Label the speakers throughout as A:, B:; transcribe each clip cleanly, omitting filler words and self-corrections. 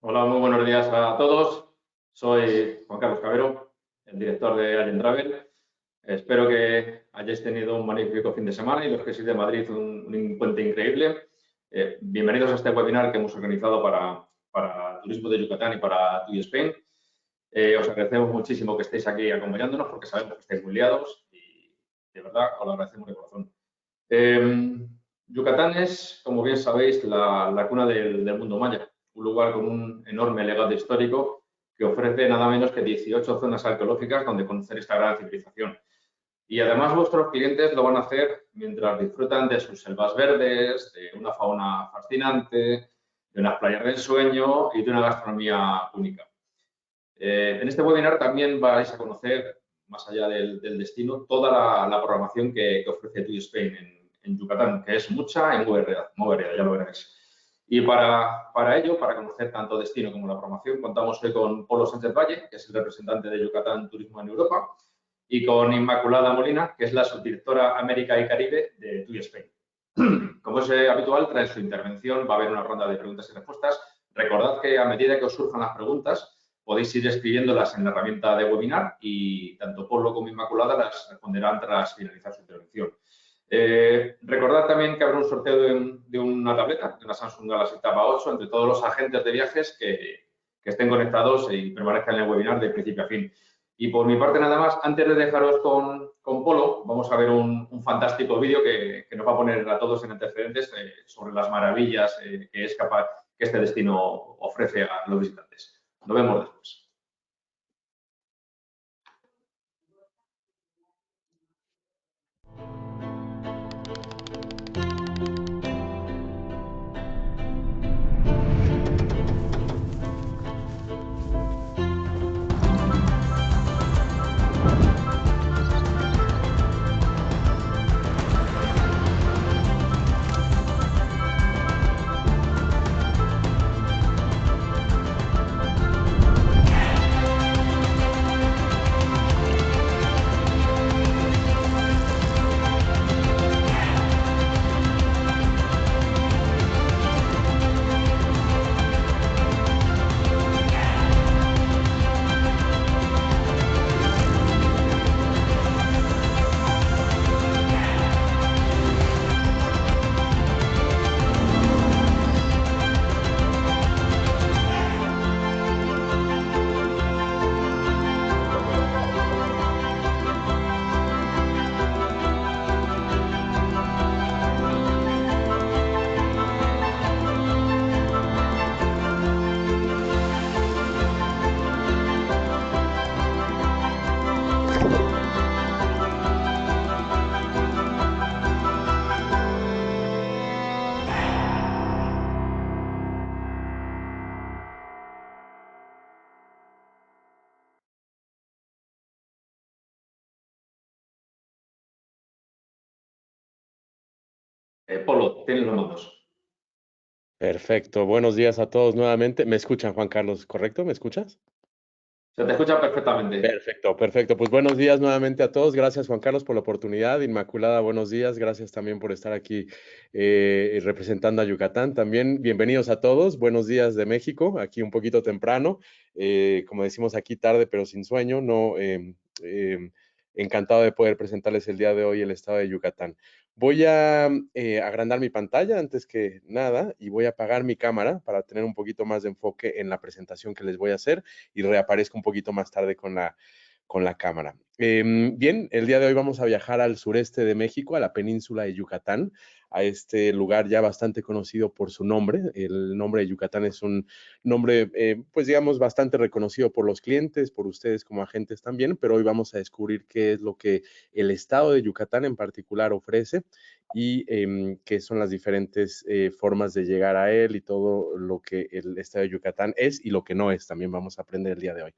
A: Hola, muy buenos días a todos. Soy Juan Carlos Cabero, el director de Allen Travel. Espero que hayáis tenido un magnífico fin de semana y los que sois de Madrid un puente increíble. Bienvenidos a este webinar que hemos organizado para el turismo de Yucatán y para TUI Spain. Os agradecemos muchísimo que estéis aquí acompañándonos porque sabemos que estáis muy liados y de verdad os lo agradecemos de corazón. Yucatán es, como bien sabéis, la cuna del mundo maya, un lugar con un enorme legado histórico que ofrece nada menos que 18 zonas arqueológicas donde conocer esta gran civilización. Y además vuestros clientes lo van a hacer mientras disfrutan de sus selvas verdes, de una fauna fascinante, de unas playas de ensueño y de una gastronomía única. En este webinar también vais a conocer, más allá del destino, toda la programación que ofrece TUI Spain en Yucatán, que es mucha y muy variada, ya lo veréis. Y para ello, para conocer tanto destino como la programación, contamos hoy con Polo Sánchez Valle, que es el representante de Yucatán Turismo en Europa, y con Inmaculada Molina, que es la subdirectora América y Caribe de TUI Spain. Como es habitual, tras su intervención va a haber una ronda de preguntas y respuestas. Recordad que a medida que os surjan las preguntas, podéis ir escribiéndolas en la herramienta de webinar y tanto Polo como Inmaculada las responderán tras finalizar su intervención. Recordad también que habrá un sorteo de una tableta, de una Samsung Galaxy Tab A8, entre todos los agentes de viajes que estén conectados y permanezcan en el webinar de principio a fin. Y por mi parte nada más, antes de dejaros con Polo, vamos a ver un fantástico vídeo que nos va a poner a todos en antecedentes sobre las maravillas que es capaz que este destino ofrece a los visitantes. Nos vemos después. Polo, tienes los mandos.
B: Perfecto. Buenos días a todos nuevamente. ¿Me escuchan, Juan Carlos? ¿Correcto? ¿Me escuchas?
A: Se te escucha perfectamente.
B: Perfecto, perfecto. Pues buenos días nuevamente a todos. Gracias, Juan Carlos, por la oportunidad. Inmaculada, buenos días. Gracias también por estar aquí representando a Yucatán. También bienvenidos a todos. Buenos días de México, aquí un poquito temprano. Como decimos aquí, tarde pero sin sueño. No, encantado de poder presentarles el día de hoy el estado de Yucatán. Voy a agrandar mi pantalla antes que nada y voy a apagar mi cámara para tener un poquito más de enfoque en la presentación que les voy a hacer y reaparezco un poquito más tarde con la cámara. Bien, el día de hoy vamos a viajar al sureste de México, a la península de Yucatán, a este lugar ya bastante conocido por su nombre. El nombre de Yucatán es un nombre, pues digamos, bastante reconocido por los clientes, por ustedes como agentes también, pero hoy vamos a descubrir qué es lo que el estado de Yucatán en particular ofrece y qué son las diferentes formas de llegar a él y todo lo que el estado de Yucatán es y lo que no es. También vamos a aprender el día de hoy.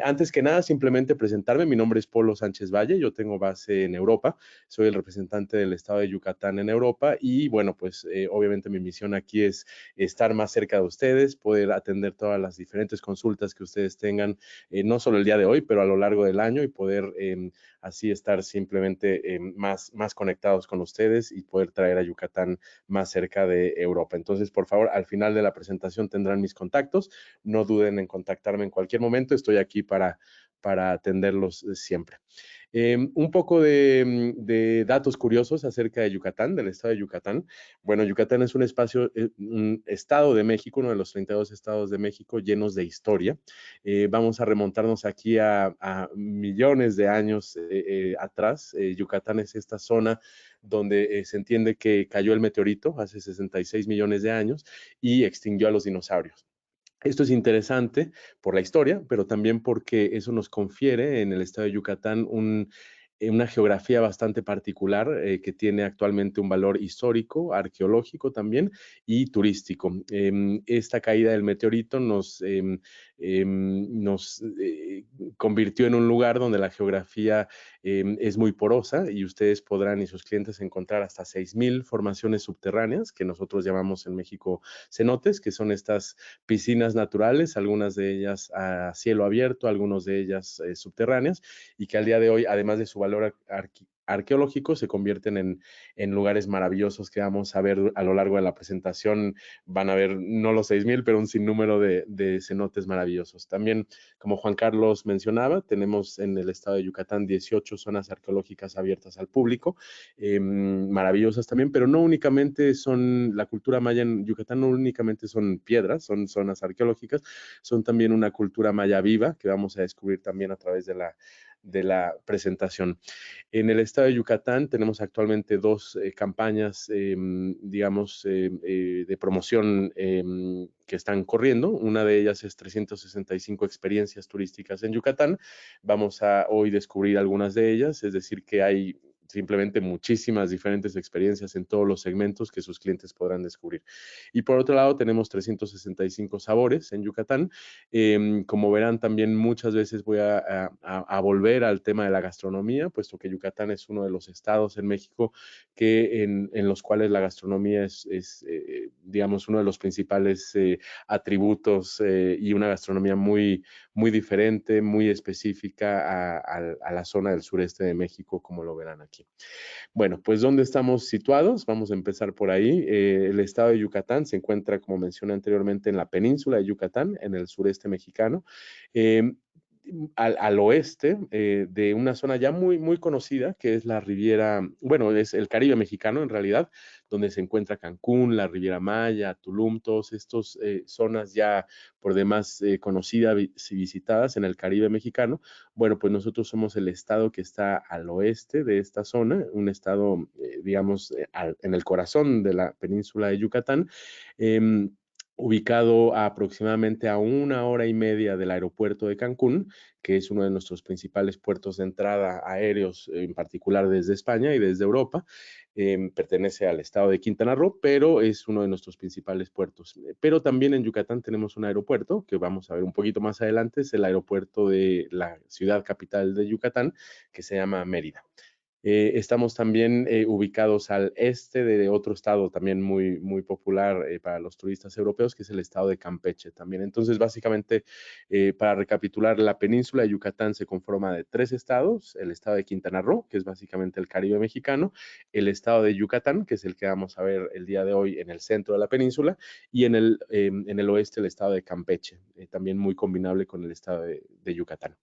B: Antes que nada, simplemente presentarme. Mi nombre es Polo Sánchez Valle, yo tengo base en Europa, soy el representante del estado de Yucatán en Europa y bueno, pues obviamente mi misión aquí es estar más cerca de ustedes, poder atender todas las diferentes consultas que ustedes tengan, no solo el día de hoy, pero a lo largo del año y poder así estar simplemente más conectados con ustedes y poder traer a Yucatán más cerca de Europa. Entonces, por favor, al final de la presentación tendrán mis contactos. No duden en contactarme en cualquier momento. Estoy aquí para atenderlos siempre. Un poco de datos curiosos acerca de Yucatán, del estado de Yucatán. Bueno, Yucatán es un estado de México, uno de los 32 estados de México llenos de historia. Vamos a remontarnos aquí a millones de años atrás. Yucatán es esta zona donde se entiende que cayó el meteorito hace 66 millones de años y extinguió a los dinosaurios. Esto es interesante por la historia, pero también porque eso nos confiere en el estado de Yucatán una geografía bastante particular que tiene actualmente un valor histórico, arqueológico también y turístico. Esta caída del meteorito nos convirtió en un lugar donde la geografía es muy porosa y ustedes podrán y sus clientes encontrar hasta 6,000 formaciones subterráneas que nosotros llamamos en México cenotes, que son estas piscinas naturales, algunas de ellas a cielo abierto, algunas de ellas subterráneas, y que al día de hoy, además de su valor arqueológico, se convierten en lugares maravillosos que vamos a ver a lo largo de la presentación. Van a ver no los 6,000, pero un sinnúmero de cenotes maravillosos. También, como Juan Carlos mencionaba, tenemos en el estado de Yucatán 18 zonas arqueológicas abiertas al público, maravillosas también, pero no únicamente son, la cultura maya en Yucatán no únicamente son piedras, son zonas arqueológicas, son también una cultura maya viva que vamos a descubrir también a través de la presentación. En el estado de Yucatán tenemos actualmente dos campañas, digamos, de promoción que están corriendo. Una de ellas es 365 experiencias turísticas en Yucatán. Vamos a hoy descubrir algunas de ellas, es decir, que hay simplemente muchísimas diferentes experiencias en todos los segmentos que sus clientes podrán descubrir. Y por otro lado, tenemos 365 sabores en Yucatán. Como verán, también muchas veces voy a volver al tema de la gastronomía, puesto que Yucatán es uno de los estados en México en los cuales la gastronomía es digamos, uno de los principales atributos y una gastronomía muy diferente, muy específica a la zona del sureste de México, como lo verán aquí. Bueno, pues ¿dónde estamos situados? Vamos a empezar por ahí. El estado de Yucatán se encuentra, como mencioné anteriormente, en la península de Yucatán, en el sureste mexicano. Al oeste de una zona ya muy conocida, que es la Riviera, bueno, es el Caribe mexicano en realidad, donde se encuentra Cancún, la Riviera Maya, Tulum, todas estas zonas ya por demás conocidas y visitadas en el Caribe mexicano. Bueno, pues nosotros somos el estado que está al oeste de esta zona, un estado, digamos, en el corazón de la península de Yucatán. Ubicado aproximadamente a 1 hora y media del aeropuerto de Cancún, que es uno de nuestros principales puertos de entrada aéreos, en particular desde España y desde Europa. Pertenece al estado de Quintana Roo, pero es uno de nuestros principales puertos. Pero también en Yucatán tenemos un aeropuerto, que vamos a ver un poquito más adelante, es el aeropuerto de la ciudad capital de Yucatán, que se llama Mérida. Estamos también ubicados al este de otro estado también muy popular para los turistas europeos, que es el estado de Campeche también. Entonces, básicamente, para recapitular, la península de Yucatán se conforma de 3 estados: el estado de Quintana Roo, que es básicamente el Caribe mexicano; el estado de Yucatán, que es el que vamos a ver el día de hoy en el centro de la península; y en el oeste el estado de Campeche, también muy combinable con el estado de Yucatán.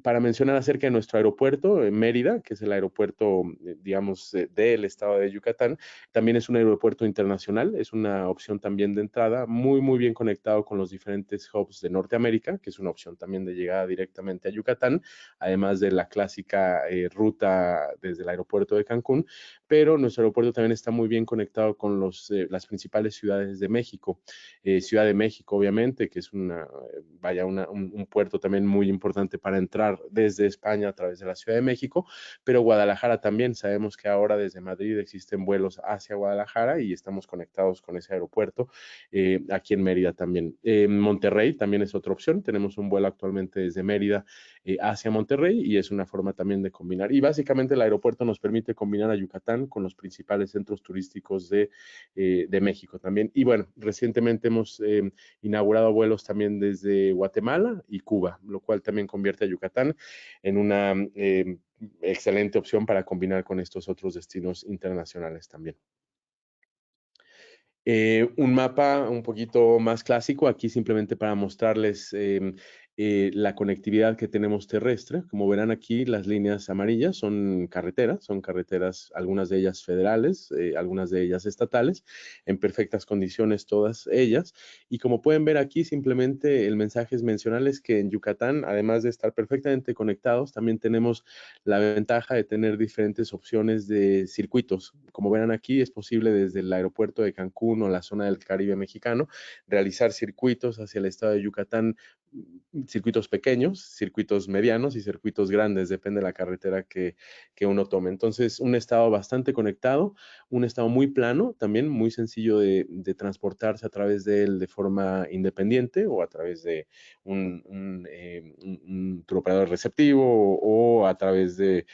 B: Para mencionar acerca de nuestro aeropuerto, en Mérida, que es el aeropuerto, digamos, del estado de Yucatán, también es un aeropuerto internacional, es una opción también de entrada, muy bien conectado con los diferentes hubs de Norteamérica, que es una opción también de llegada directamente a Yucatán, además de la clásica ruta desde el aeropuerto de Cancún, pero nuestro aeropuerto también está muy bien conectado con las principales ciudades de México. Ciudad de México, obviamente, que es un puerto también muy importante para entrar desde España a través de la Ciudad de México, pero pero Guadalajara también. Sabemos que ahora desde Madrid existen vuelos hacia Guadalajara y estamos conectados con ese aeropuerto. Aquí en Mérida también. Monterrey también es otra opción. Tenemos un vuelo actualmente desde Mérida hacia Monterrey y es una forma también de combinar. Y básicamente el aeropuerto nos permite combinar a Yucatán con los principales centros turísticos de México también. Y bueno, recientemente hemos inaugurado vuelos también desde Guatemala y Cuba, lo cual también convierte a Yucatán en una excelente opción para combinar con estos otros destinos internacionales también. Un mapa un poquito más clásico, aquí simplemente para mostrarles la conectividad que tenemos terrestre. Como verán aquí, las líneas amarillas son carreteras, algunas de ellas federales, algunas de ellas estatales, en perfectas condiciones todas ellas. Y como pueden ver aquí, simplemente el mensaje es mencionarles que en Yucatán, además de estar perfectamente conectados, también tenemos la ventaja de tener diferentes opciones de circuitos. Como verán aquí, es posible desde el aeropuerto de Cancún o la zona del Caribe mexicano realizar circuitos hacia el estado de Yucatán, circuitos pequeños, circuitos medianos y circuitos grandes, depende de la carretera que uno tome. Entonces, un estado bastante conectado, un estado muy plano, también muy sencillo de transportarse a través de él de forma independiente o a través de un tour operador receptivo o a través de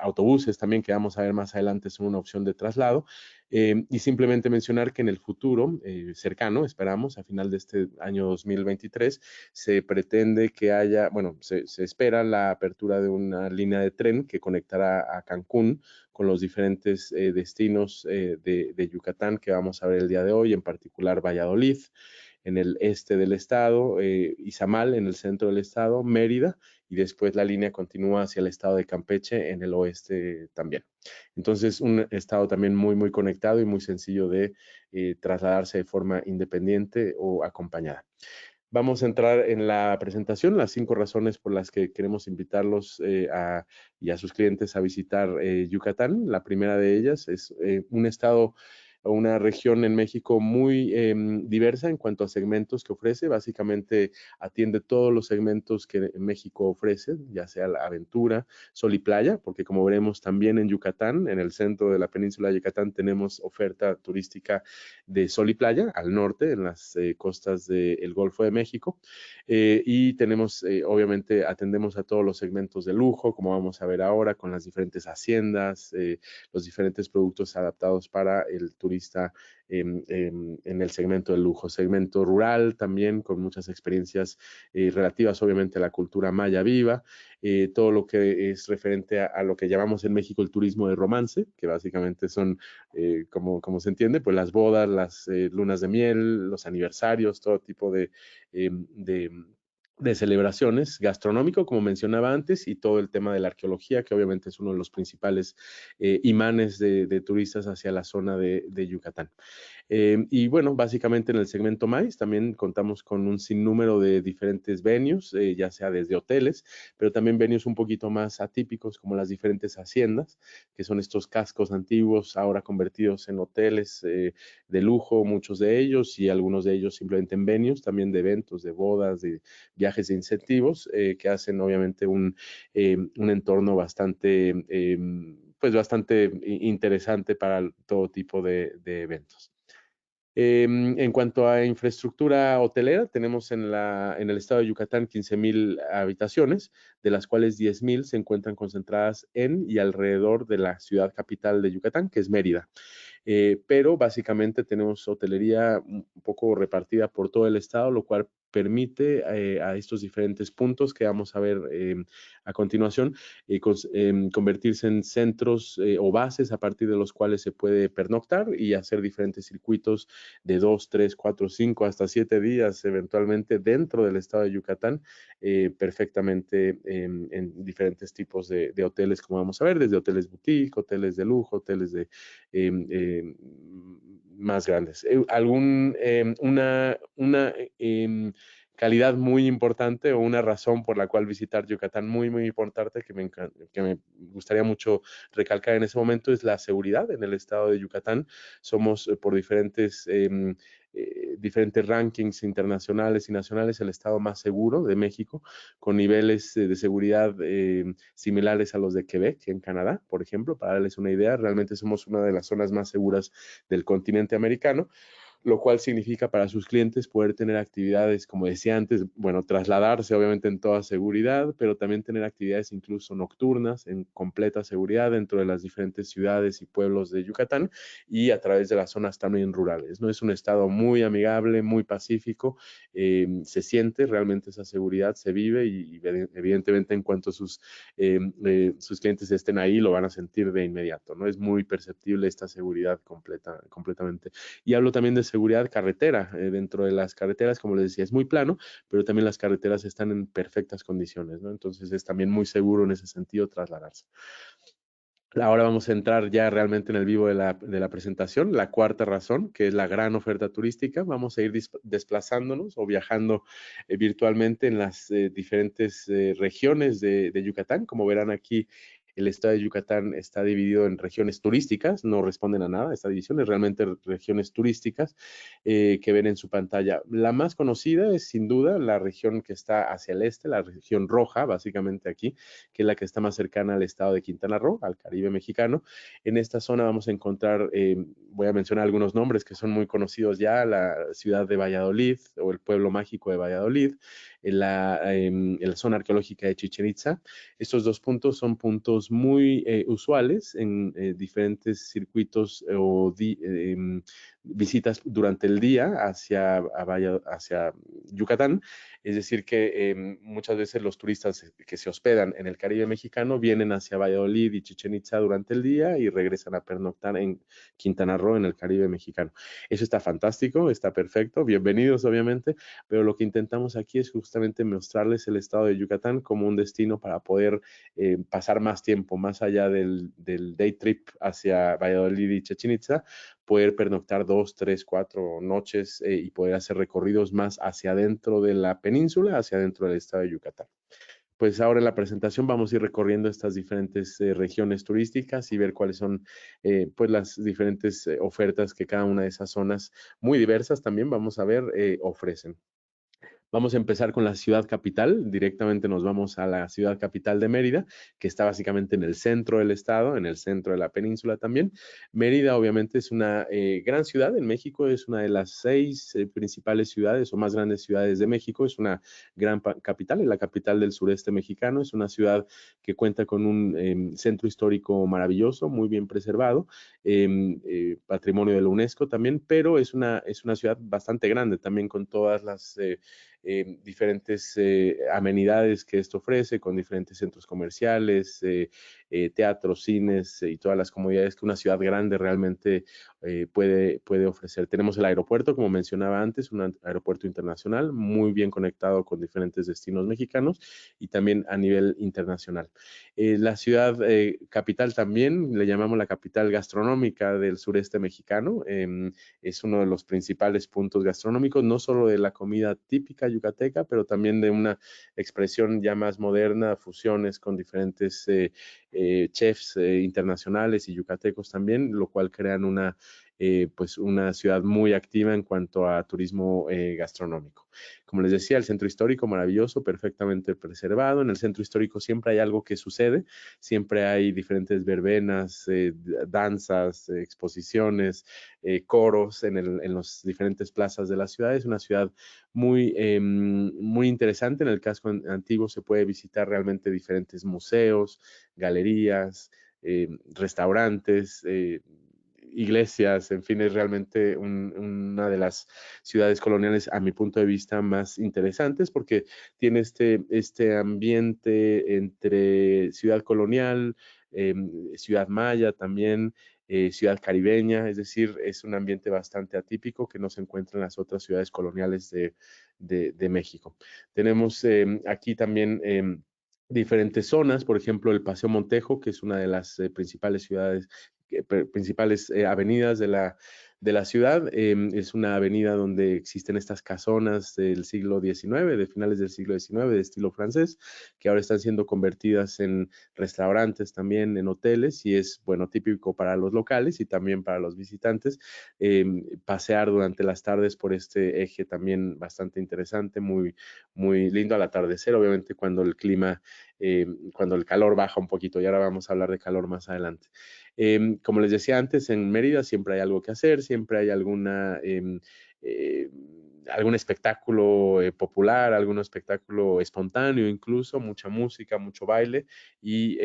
B: autobuses también, que vamos a ver más adelante, son una opción de traslado. Y simplemente mencionar que en el futuro cercano, esperamos, a final de este año 2023, se pretende que haya, bueno, se espera la apertura de una línea de tren que conectará a Cancún con los diferentes destinos de Yucatán que vamos a ver el día de hoy, en particular Valladolid, en el este del estado, Izamal en el centro del estado, Mérida, y después la línea continúa hacia el estado de Campeche en el oeste también. Entonces, un estado también muy, muy conectado y muy sencillo de trasladarse de forma independiente o acompañada. Vamos a entrar en la presentación, las 5 razones por las que queremos invitarlos y a sus clientes a visitar Yucatán. La primera de ellas es un estado o una región en México muy diversa en cuanto a segmentos que ofrece. Básicamente atiende todos los segmentos que México ofrece, ya sea la aventura, sol y playa, porque como veremos también en Yucatán, en el centro de la península de Yucatán, tenemos oferta turística de sol y playa al norte, en las costas del Golfo de México. Y tenemos, obviamente, atendemos a todos los segmentos de lujo, como vamos a ver ahora, con las diferentes haciendas, los diferentes productos adaptados para el turista en el segmento del lujo. Segmento rural también, con muchas experiencias relativas, obviamente, a la cultura maya viva, todo lo que es referente a lo que llamamos en México el turismo de romance, que básicamente son, como se entiende, pues las bodas, las lunas de miel, los aniversarios, todo tipo de celebraciones, gastronómico, como mencionaba antes, y todo el tema de la arqueología, que obviamente es uno de los principales imanes de turistas hacia la zona de Yucatán. Y bueno, básicamente en el segmento MICE también contamos con un sinnúmero de diferentes venues, ya sea desde hoteles, pero también venues un poquito más atípicos como las diferentes haciendas, que son estos cascos antiguos ahora convertidos en hoteles de lujo, muchos de ellos, y algunos de ellos simplemente en venues, también de eventos, de bodas, de viajes de incentivos, que hacen obviamente un entorno bastante, pues bastante interesante para todo tipo de eventos. En cuanto a infraestructura hotelera, tenemos en el estado de Yucatán 15,000 habitaciones, de las cuales 10,000 se encuentran concentradas en y alrededor de la ciudad capital de Yucatán, que es Mérida. Pero básicamente tenemos hotelería un poco repartida por todo el estado, lo cual permite a estos diferentes puntos que vamos a ver a continuación convertirse en centros o bases a partir de los cuales se puede pernoctar y hacer diferentes circuitos de 2, 3, 4, 5 hasta 7 días eventualmente dentro del estado de Yucatán, perfectamente en diferentes tipos de hoteles, como vamos a ver, desde hoteles boutique, hoteles de lujo, hoteles de más grandes. Una calidad muy importante o una razón por la cual visitar Yucatán muy, muy importante que me gustaría mucho recalcar en ese momento es la seguridad en el estado de Yucatán. Somos por diferentes rankings internacionales y nacionales el estado más seguro de México, con niveles de seguridad similares a los de Quebec en Canadá, por ejemplo, para darles una idea. Realmente somos una de las zonas más seguras del continente americano, lo cual significa para sus clientes poder tener actividades, como decía antes, bueno, trasladarse obviamente en toda seguridad, pero también tener actividades incluso nocturnas en completa seguridad dentro de las diferentes ciudades y pueblos de Yucatán y a través de las zonas también rurales, ¿no? Es un estado muy amigable, muy pacífico, se siente realmente esa seguridad, se vive y evidentemente en cuanto sus clientes estén ahí lo van a sentir de inmediato, ¿no? Es muy perceptible esta seguridad completamente. Y hablo también de seguridad carretera. Dentro de las carreteras, como les decía, es muy plano, pero también las carreteras están en perfectas condiciones, ¿no? Entonces es también muy seguro en ese sentido trasladarse. Ahora vamos a entrar ya realmente en el vivo de la presentación. La cuarta razón, que es la gran oferta turística. Vamos a ir desplazándonos o viajando virtualmente en las diferentes regiones de Yucatán. Como verán aquí, el estado de Yucatán está dividido en regiones turísticas, no responden a nada esta división, es realmente regiones turísticas que ven en su pantalla. La más conocida es sin duda la región que está hacia el este, la región roja, básicamente aquí, que es la que está más cercana al estado de Quintana Roo, al Caribe mexicano. En esta zona vamos a encontrar, voy a mencionar algunos nombres que son muy conocidos ya, la ciudad de Valladolid o el pueblo mágico de Valladolid, en la zona arqueológica de Chichén Itzá. Estos dos puntos son puntos muy usuales en diferentes circuitos visitas durante el día hacia Yucatán. Es decir, que muchas veces los turistas que se hospedan en el Caribe mexicano vienen hacia Valladolid y Chichén Itzá durante el día y regresan a pernoctar en Quintana Roo, en el Caribe mexicano. Eso está fantástico, está perfecto, bienvenidos obviamente, pero lo que intentamos aquí es justamente mostrarles el estado de Yucatán como un destino para poder pasar más tiempo, más allá del day trip hacia Valladolid y Chichén Itzá, poder pernoctar 2, 3, 4 noches y poder hacer recorridos más hacia adentro de la península, hacia adentro del estado de Yucatán. Pues ahora en la presentación vamos a ir recorriendo estas diferentes regiones turísticas y ver cuáles son pues las diferentes ofertas que cada una de esas zonas, muy diversas también, vamos a ver, ofrecen. Vamos a empezar con la ciudad capital. Directamente nos vamos a la ciudad capital de Mérida, que está básicamente en el centro del estado, en el centro de la península también. Mérida obviamente es una gran ciudad en México, es una de las 6 principales ciudades o más grandes ciudades de México. Es una gran capital, es la capital del sureste mexicano. Es una ciudad que cuenta con un centro histórico maravilloso, muy bien preservado, patrimonio de la UNESCO también, pero es una ciudad bastante grande también con todas las diferentes amenidades que esto ofrece, con diferentes centros comerciales, teatros, cines y todas las comodidades que una ciudad grande realmente puede ofrecer. Tenemos el aeropuerto, como mencionaba antes, un aeropuerto internacional muy bien conectado con diferentes destinos mexicanos y también a nivel internacional. La ciudad capital también, le llamamos la capital gastronómica del sureste mexicano, es uno de los principales puntos gastronómicos, no solo de la comida típica yucateca, pero también de una expresión ya más moderna, fusiones con diferentes chefs internacionales y yucatecos también, lo cual crean pues una ciudad muy activa en cuanto a turismo gastronómico. Como les decía, el centro histórico maravilloso, perfectamente preservado. En el centro histórico siempre hay algo que sucede, siempre hay diferentes verbenas, danzas, exposiciones, coros en las diferentes plazas de la ciudad. Es una ciudad muy interesante. En el casco antiguo se puede visitar realmente diferentes museos, galerías, restaurantes, iglesias, en fin, es realmente una de las ciudades coloniales, a mi punto de vista, más interesantes porque tiene este ambiente entre ciudad colonial, ciudad maya también, ciudad caribeña, es decir, es un ambiente bastante atípico que no se encuentra en las otras ciudades coloniales de México. Tenemos aquí también diferentes zonas, por ejemplo, el Paseo Montejo, que es una de las principales ciudades, principales avenidas de la ciudad. Es una avenida donde existen estas casonas del siglo XIX, de finales del siglo XIX, de estilo francés, que ahora están siendo convertidas en restaurantes también, en hoteles, y es, bueno, típico para los locales y también para los visitantes pasear durante las tardes por este eje también bastante interesante, muy, muy lindo al atardecer, obviamente cuando el clima, cuando el calor baja un poquito, y ahora vamos a hablar de calor más adelante. Como les decía antes, en Mérida siempre hay algo que hacer, siempre hay eh, algún espectáculo popular, algún espectáculo espontáneo incluso, mucha música, mucho baile, y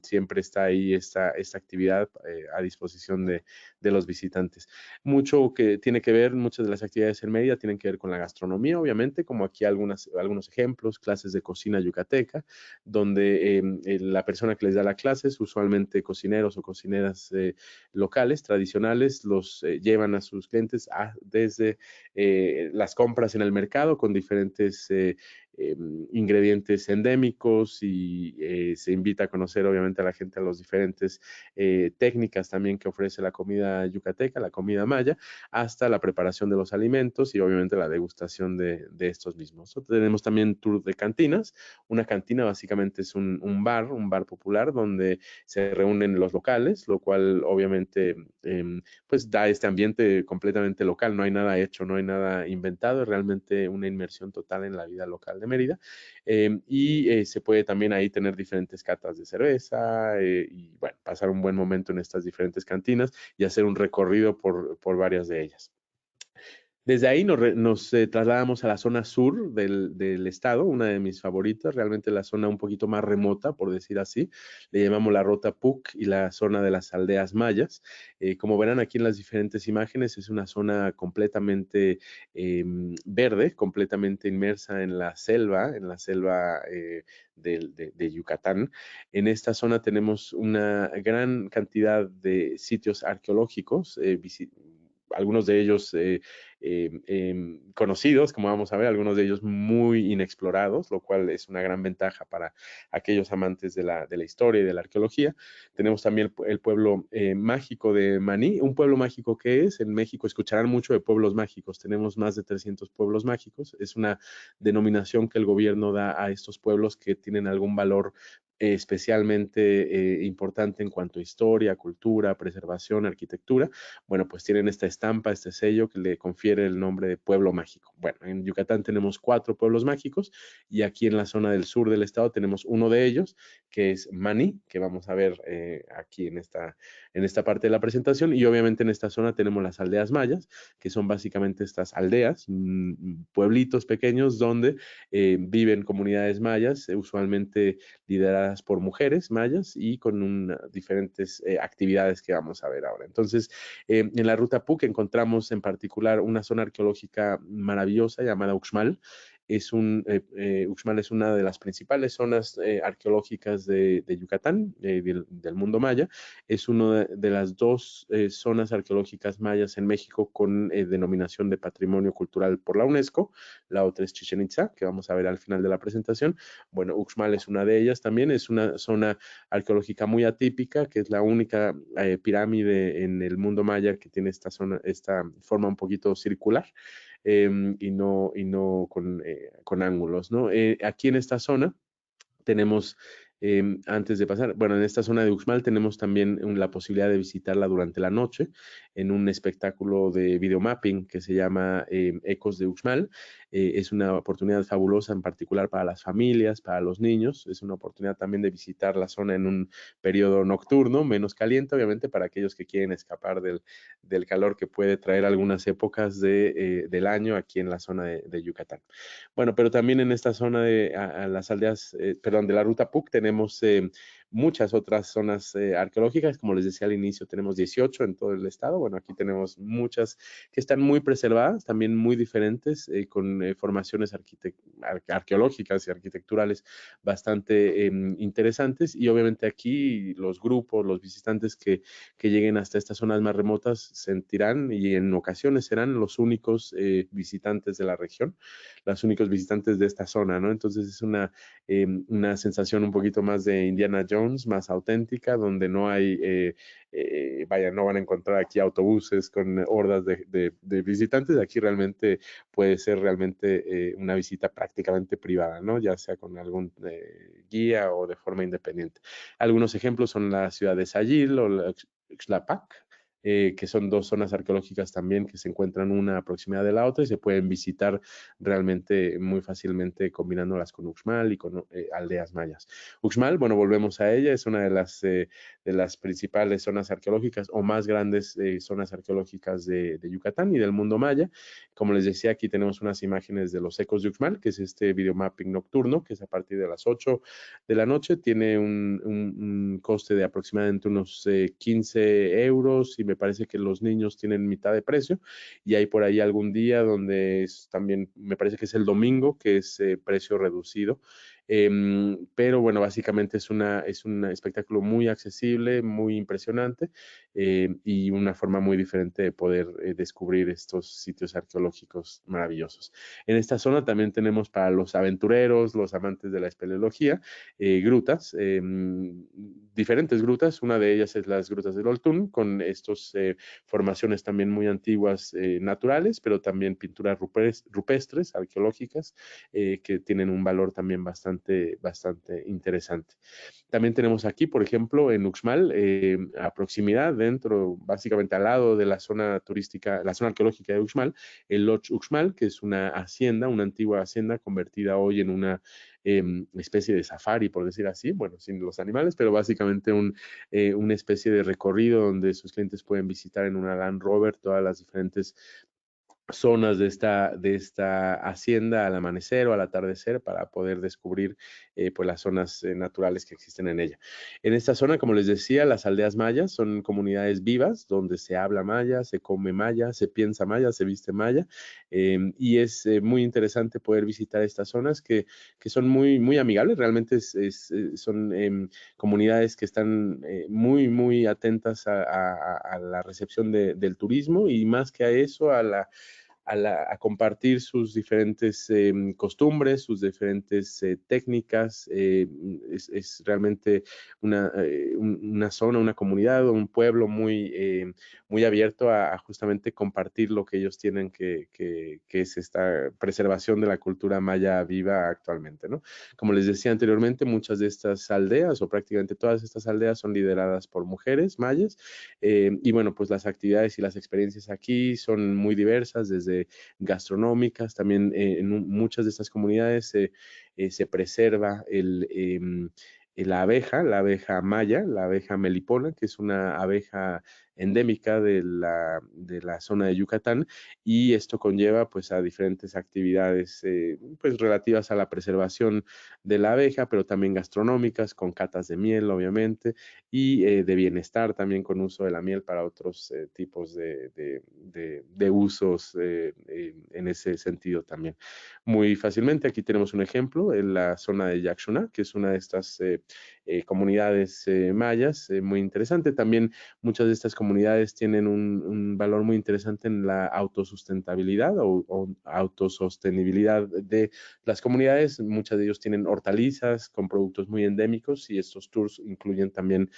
B: siempre está ahí esta actividad a disposición de los visitantes. Mucho que tiene que ver, muchas de las actividades en Mérida tienen que ver con la gastronomía, obviamente, como aquí algunos ejemplos, clases de cocina yucateca, donde la persona que les da la clase es usualmente cocineros o cocineras locales, tradicionales, los llevan a sus clientes desde las compras en el mercado con diferentes ingredientes endémicos y se invita a conocer obviamente a la gente a las diferentes técnicas también que ofrece la comida yucateca, la comida maya, hasta la preparación de los alimentos y obviamente la degustación de estos mismos. Tenemos también tour de cantinas. Una cantina básicamente es un bar popular donde se reúnen los locales, lo cual obviamente pues da este ambiente completamente local, no hay nada hecho, no hay nada inventado, es realmente una inmersión total en la vida local de Mérida. Se puede también ahí tener diferentes catas de cerveza y bueno, pasar un buen momento en estas diferentes cantinas y hacer un recorrido por varias de ellas. Desde ahí nos trasladamos a la zona sur del estado, una de mis favoritas, realmente la zona un poquito más remota, por decir así. Le llamamos la Ruta PUC y la zona de las aldeas mayas. Como verán aquí en las diferentes imágenes, es una zona completamente verde, completamente inmersa en la selva de Yucatán. En esta zona tenemos una gran cantidad de sitios arqueológicos, algunos de ellos conocidos, como vamos a ver, algunos de ellos muy inexplorados, lo cual es una gran ventaja para aquellos amantes de la historia y de la arqueología. Tenemos también el pueblo mágico de Maní, un pueblo mágico que es, en México escucharán mucho de pueblos mágicos, tenemos más de 300 pueblos mágicos, es una denominación que el gobierno da a estos pueblos que tienen algún valor especialmente importante en cuanto a historia, cultura, preservación, arquitectura. Bueno, pues tienen esta estampa, este sello que le confiere el nombre de pueblo mágico. Bueno, en Yucatán tenemos 4 pueblos mágicos y aquí en la zona del sur del estado tenemos uno de ellos, que es Maní, que vamos a ver aquí en esta parte de la presentación. Y obviamente en esta zona tenemos las aldeas mayas, que son básicamente estas aldeas, pueblitos pequeños donde viven comunidades mayas, usualmente lideradas por mujeres mayas y con diferentes actividades que vamos a ver ahora. Entonces, en la ruta PUC encontramos en particular una zona arqueológica maravillosa llamada Uxmal. Uxmal es una de las principales zonas arqueológicas de Yucatán, del mundo maya. Es una de las 2 zonas arqueológicas mayas en México con denominación de Patrimonio Cultural por la UNESCO. La otra es Chichén Itzá, que vamos a ver al final de la presentación. Bueno, Uxmal es una de ellas también. Es una zona arqueológica muy atípica, que es la única pirámide en el mundo maya que tiene esta forma un poquito circular y no con ángulos, ¿no? Aquí en esta zona tenemos, antes de pasar, bueno, en esta zona de Uxmal tenemos también la posibilidad de visitarla durante la noche en un espectáculo de videomapping que se llama Ecos de Uxmal. Es una oportunidad fabulosa en particular para las familias, para los niños. Es una oportunidad también de visitar la zona en un periodo nocturno, menos caliente, obviamente, para aquellos que quieren escapar del calor que puede traer algunas épocas del año aquí en la zona de Yucatán. Bueno, pero también en esta zona de las aldeas, perdón, de la ruta PUC tenemos muchas otras zonas arqueológicas. Como les decía al inicio, tenemos 18 en todo el estado. Bueno, aquí tenemos muchas que están muy preservadas, también muy diferentes, con formaciones arqueológicas y arquitecturales bastante interesantes. Y obviamente aquí los grupos, los visitantes que lleguen hasta estas zonas más remotas sentirán y en ocasiones serán los únicos visitantes de la región, los únicos visitantes de esta zona, ¿no? Entonces es una sensación un poquito más de Indiana Jones Jones, más auténtica, donde no hay, vaya, no van a encontrar aquí autobuses con hordas de visitantes. Aquí realmente puede ser realmente una visita prácticamente privada, ¿no? Ya sea con algún guía o de forma independiente. Algunos ejemplos son la ciudad de Sayil o la Xlapac, que son dos zonas arqueológicas también que se encuentran una a proximidad de la otra y se pueden visitar realmente muy fácilmente combinándolas con Uxmal y con aldeas mayas. Uxmal, bueno, volvemos a ella, es una de las principales zonas arqueológicas o más grandes zonas arqueológicas de Yucatán y del mundo maya. Como les decía, aquí tenemos unas imágenes de los ecos de Uxmal, que es este videomapping nocturno, que es a partir de las 8 de la noche, tiene un coste de aproximadamente unos 15 euros y me parece que los niños tienen mitad de precio y hay por ahí algún día donde es también, me parece que es el domingo, que es precio reducido. Pero bueno, básicamente es un espectáculo muy accesible, muy impresionante y una forma muy diferente de poder descubrir estos sitios arqueológicos maravillosos. En esta zona también tenemos para los aventureros, los amantes de la espeleología, grutas, diferentes grutas. Una de ellas es las grutas del Oltún, con estas formaciones también muy antiguas naturales, pero también pinturas rupestres, arqueológicas, que tienen un valor también bastante interesante. También tenemos aquí, por ejemplo, en Uxmal, a proximidad, dentro, básicamente al lado de la zona turística, la zona arqueológica de Uxmal, el Loch Uxmal, que es una hacienda, una antigua hacienda convertida hoy en una especie de safari, por decir así, bueno, sin los animales, pero básicamente una especie de recorrido donde sus clientes pueden visitar en una Land Rover todas las diferentes zonas de esta hacienda al amanecer o al atardecer para poder descubrir pues las zonas naturales que existen en ella. En esta zona, como les decía, las aldeas mayas son comunidades vivas donde se habla maya, se come maya, se piensa maya, se viste maya y es muy interesante poder visitar estas zonas que son muy amigables, realmente son comunidades que están muy atentas a la recepción del turismo y más que a eso, a compartir sus diferentes costumbres, sus diferentes técnicas. Es realmente una zona, una comunidad, un pueblo muy abierto a justamente compartir lo que ellos tienen, que es esta preservación de la cultura maya viva actualmente, ¿no? Como les decía anteriormente, muchas de estas aldeas o prácticamente todas estas aldeas son lideradas por mujeres mayas y bueno, pues las actividades y las experiencias aquí son muy diversas, desde gastronómicas, también en muchas de estas comunidades se preserva la abeja maya, la abeja melipona, que es una abeja endémica de la zona de Yucatán y esto conlleva pues a diferentes actividades pues relativas a la preservación de la abeja, pero también gastronómicas, con catas de miel, obviamente, y de bienestar también con uso de la miel para otros tipos de usos en ese sentido también. Muy fácilmente, aquí tenemos un ejemplo en la zona de Yaxuna, que es una de estas comunidades mayas, muy interesante. También muchas de estas comunidades tienen un valor muy interesante en la autosustentabilidad o autosostenibilidad de las comunidades. Muchas de ellos tienen hortalizas con productos muy endémicos y estos tours incluyen también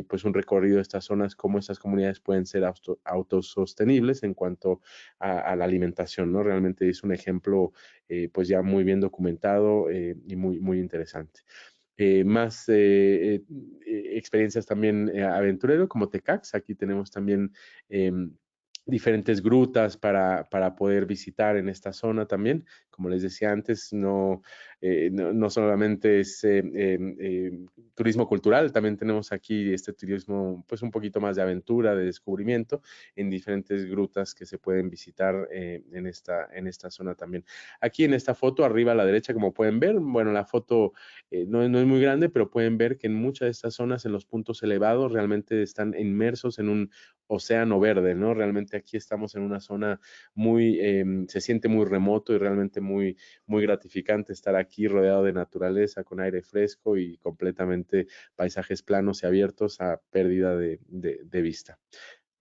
B: pues un recorrido de estas zonas, cómo estas comunidades pueden ser autosostenibles en cuanto a la alimentación, ¿no? Realmente es un ejemplo pues ya muy bien documentado y muy interesante. Más experiencias también aventurero como Tecax. Aquí tenemos también diferentes grutas para poder visitar en esta zona también. Como les decía antes, no solamente es turismo cultural, también tenemos aquí este turismo pues un poquito más de aventura, de descubrimiento en diferentes grutas que se pueden visitar en esta zona también. Aquí en esta foto, arriba a la derecha, como pueden ver, bueno, la foto no es muy grande, pero pueden ver que en muchas de estas zonas, en los puntos elevados, realmente están inmersos en un océano verde, ¿no? Realmente aquí estamos en una zona se siente muy remoto y realmente muy gratificante estar aquí rodeado de naturaleza, con aire fresco y completamente paisajes planos y abiertos a pérdida de vista.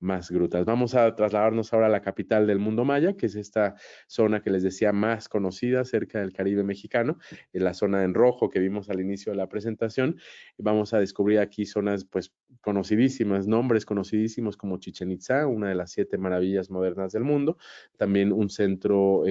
B: más grutas. Vamos a trasladarnos ahora a la capital del mundo maya, que es esta zona que les decía más conocida cerca del Caribe mexicano, en la zona en rojo que vimos al inicio de la presentación. Vamos a descubrir aquí zonas pues conocidísimas, nombres conocidísimos como Chichen Itza, una de las 7 maravillas modernas del mundo, también un centro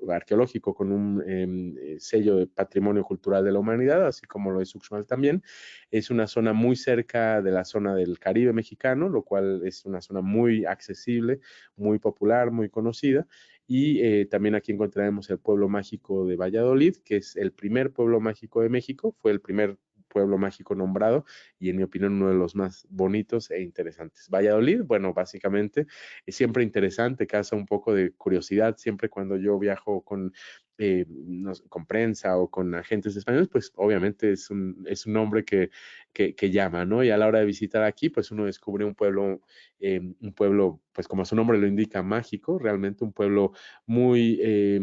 B: arqueológico con un sello de Patrimonio Cultural de la Humanidad, así como lo es Uxmal también. Es una zona muy cerca de la zona del Caribe mexicano, lo cual es una zona muy accesible, muy popular, muy conocida. Y también aquí encontraremos el pueblo mágico de Valladolid, que es el primer pueblo mágico de México, fue el primer pueblo mágico nombrado y en mi opinión uno de los más bonitos e interesantes. Valladolid, bueno, básicamente es siempre interesante, causa un poco de curiosidad, siempre cuando yo viajo con prensa o con agentes españoles, pues obviamente es un nombre que llama, ¿no? Y a la hora de visitar aquí, pues uno descubre un pueblo, pues como su nombre lo indica, mágico, realmente un pueblo muy, eh,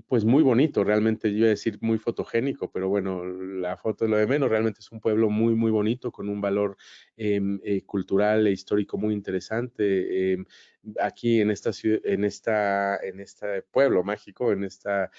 B: pues muy bonito, realmente yo iba a decir muy fotogénico, pero bueno, la foto es lo de menos, realmente es un pueblo muy, muy bonito, con un valor cultural e histórico muy interesante. Aquí en esta ciudad, en este pueblo mágico, en esta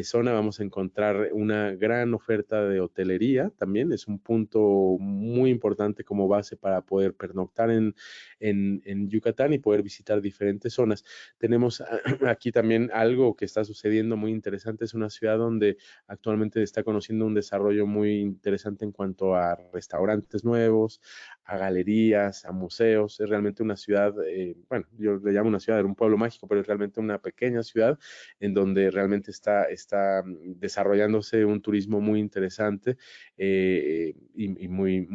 B: zona, vamos a encontrar una gran oferta de hotelería también. Es un punto muy importante como base para poder pernoctar en Yucatán y poder visitar diferentes zonas. Tenemos aquí también algo que está sucediendo muy interesante. Es una ciudad donde actualmente está conociendo un desarrollo muy interesante en cuanto a restaurantes nuevos, a galerías, a museos. Es realmente una ciudad, bueno, yo le llamo una ciudad, un pueblo mágico, pero es realmente una pequeña ciudad en donde realmente está desarrollándose un turismo muy interesante y muy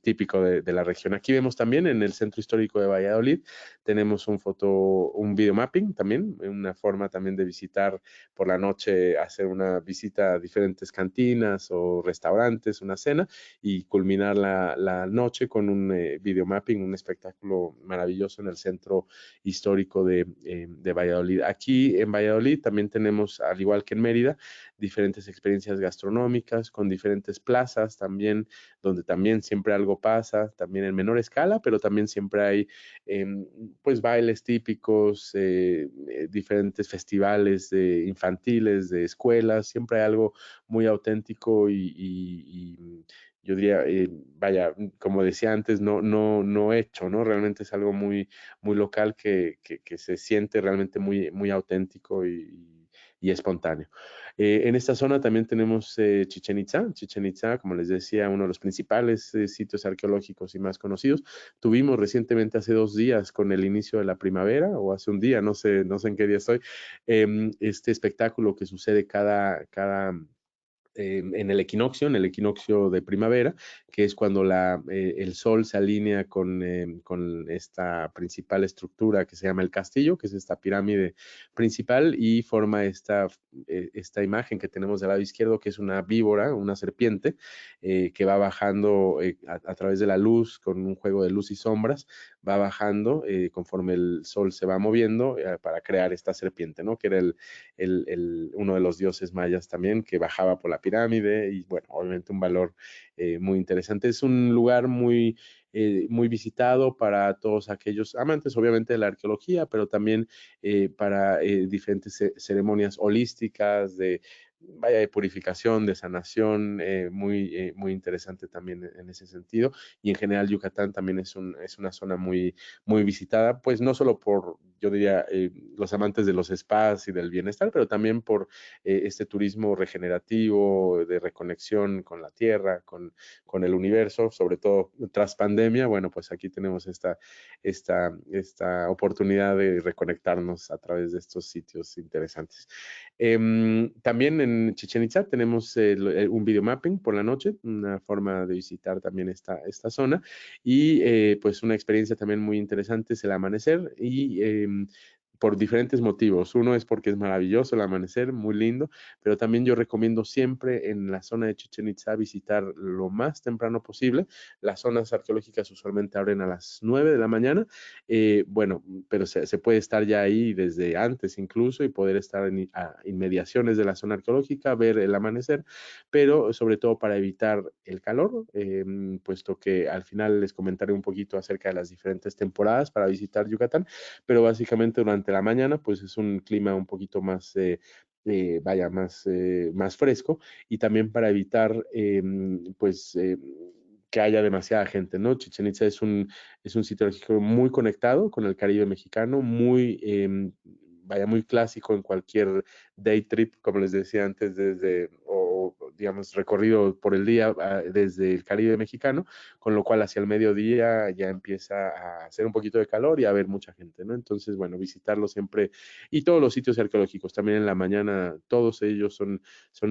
B: típico de la región. Aquí vemos también en el centro histórico de Valladolid, tenemos un video mapping también, una forma también de visitar por la noche, hacer una visita a diferentes cantinas o restaurantes, una cena y culminar la noche con un video mapping, un espectáculo maravilloso en el centro histórico de Valladolid. Aquí en Valladolid también tenemos, al igual que en Mérida, diferentes experiencias gastronómicas con diferentes plazas también, donde también siempre algo pasa, también en menor escala, pero también siempre hay pues bailes típicos, diferentes festivales infantiles, de escuelas, siempre hay algo muy auténtico y yo diría, vaya, como decía antes, no hecho, ¿no? Realmente es algo muy local que se siente realmente muy auténtico y espontáneo. En esta zona también tenemos Chichen Itza. Chichen Itza, como les decía, uno de los principales sitios arqueológicos y más conocidos. Tuvimos recientemente, hace 2 días, con el inicio de la primavera, o hace un día, no sé en qué día estoy, este espectáculo que sucede cada en el equinoccio de primavera, que es cuando el sol se alinea con esta principal estructura que se llama el castillo, que es esta pirámide principal y forma esta imagen que tenemos del lado izquierdo, que es una víbora, una serpiente, que va bajando a través de la luz, con un juego de luz y sombras, va bajando conforme el sol se va moviendo para crear esta serpiente, ¿no? Que era uno de los dioses mayas también, que bajaba por la pirámide y bueno, obviamente un valor muy interesante. Es un lugar muy visitado para todos aquellos amantes, obviamente, de la arqueología, pero también para diferentes ceremonias holísticas, vaya, de purificación, de sanación, muy interesante también en ese sentido. Y en general Yucatán también es una zona muy visitada, pues no solo por, yo diría, los amantes de los spas y del bienestar, pero también por este turismo regenerativo, de reconexión con la tierra, con el universo, sobre todo tras pandemia. Bueno, pues aquí tenemos esta oportunidad de reconectarnos a través de estos sitios interesantes. También en Chichen Itza tenemos un videomapping por la noche, una forma de visitar también esta zona y pues una experiencia también muy interesante es el amanecer y por diferentes motivos. Uno es porque es maravilloso el amanecer, muy lindo, pero también yo recomiendo siempre en la zona de Chichén Itzá visitar lo más temprano posible. Las zonas arqueológicas usualmente abren a las 9 de la mañana, bueno, pero se puede estar ya ahí desde antes incluso y poder estar en inmediaciones de la zona arqueológica, ver el amanecer, pero sobre todo para evitar el calor, puesto que al final les comentaré un poquito acerca de las diferentes temporadas para visitar Yucatán, pero básicamente durante la mañana pues es un clima un poquito más, más fresco, y también para evitar que haya demasiada gente, ¿no? Chichén Itzá es un sitio arqueológico muy conectado con el Caribe mexicano, muy clásico en cualquier day trip, como les decía antes, digamos, recorrido por el día desde el Caribe mexicano, con lo cual hacia el mediodía ya empieza a hacer un poquito de calor y a haber mucha gente, ¿no? Entonces, bueno, visitarlo siempre, y todos los sitios arqueológicos, también en la mañana, todos ellos son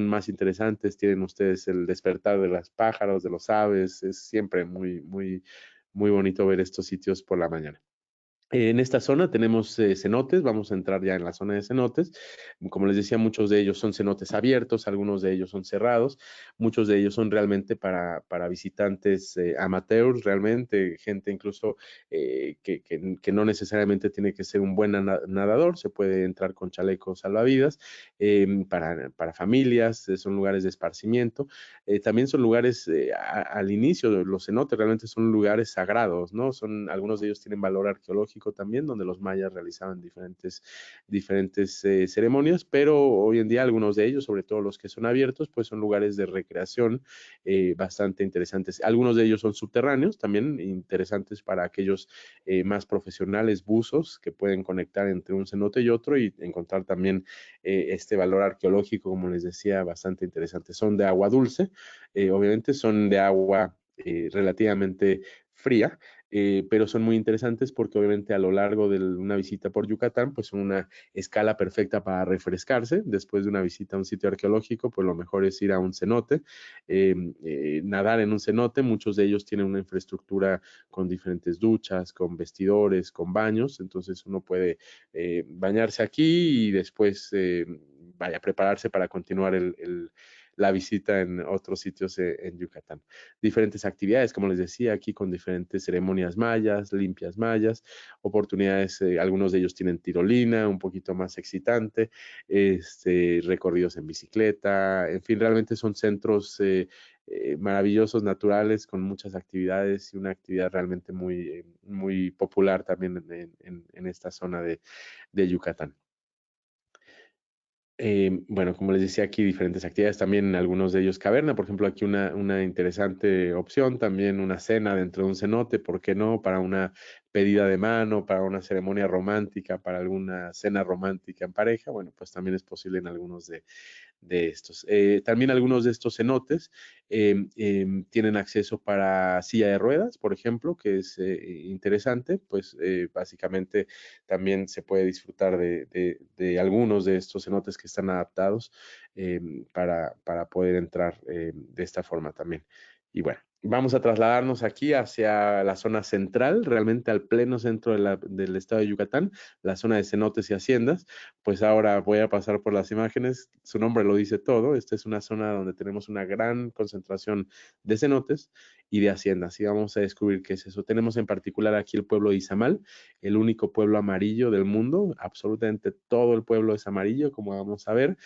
B: más interesantes, tienen ustedes el despertar de los pájaros, de los aves, es siempre muy bonito ver estos sitios por la mañana. En esta zona tenemos cenotes, vamos a entrar ya en la zona de cenotes. Como les decía, muchos de ellos son cenotes abiertos, algunos de ellos son cerrados, muchos de ellos son realmente para visitantes amateurs, realmente, gente incluso que no necesariamente tiene que ser un buen nadador, se puede entrar con chalecos salvavidas, para familias, son lugares de esparcimiento. También son lugares, al inicio de los cenotes, realmente son lugares sagrados, ¿no? Algunos de ellos tienen valor arqueológico también, donde los mayas realizaban diferentes ceremonias, pero hoy en día algunos de ellos, sobre todo los que son abiertos, pues son lugares de recreación bastante interesantes. Algunos de ellos son subterráneos, también interesantes para aquellos más profesionales, buzos, que pueden conectar entre un cenote y otro y encontrar también este valor arqueológico, como les decía, bastante interesante. Son de agua dulce, obviamente son de agua relativamente fría, pero son muy interesantes porque obviamente a lo largo de una visita por Yucatán, pues son una escala perfecta para refrescarse. Después de una visita a un sitio arqueológico, pues lo mejor es ir a un cenote, nadar en un cenote. Muchos de ellos tienen una infraestructura con diferentes duchas, con vestidores, con baños, entonces uno puede bañarse aquí y después vaya a prepararse para continuar la visita en otros sitios en Yucatán. Diferentes actividades, como les decía, aquí con diferentes ceremonias mayas, limpias mayas, oportunidades, algunos de ellos tienen tirolina, un poquito más excitante, recorridos en bicicleta, en fin, realmente son centros maravillosos, naturales, con muchas actividades y una actividad realmente muy popular también en esta zona de Yucatán. Bueno, como les decía aquí, diferentes actividades, también algunos de ellos caverna, por ejemplo, aquí una interesante opción, también una cena dentro de un cenote, ¿por qué no? Para una pedida de mano, para una ceremonia romántica, para alguna cena romántica en pareja, bueno, pues también es posible en algunos de estos. También algunos de estos cenotes tienen acceso para silla de ruedas, por ejemplo, que es interesante, pues básicamente también se puede disfrutar de algunos de estos cenotes que están adaptados para poder entrar de esta forma también. Y bueno, vamos a trasladarnos aquí hacia la zona central, realmente al pleno centro del estado de Yucatán, la zona de cenotes y haciendas. Pues ahora voy a pasar por las imágenes, su nombre lo dice todo, esta es una zona donde tenemos una gran concentración de cenotes y de haciendas, y vamos a descubrir qué es eso. Tenemos en particular aquí el pueblo de Izamal, el único pueblo amarillo del mundo, absolutamente todo el pueblo es amarillo, como vamos a ver,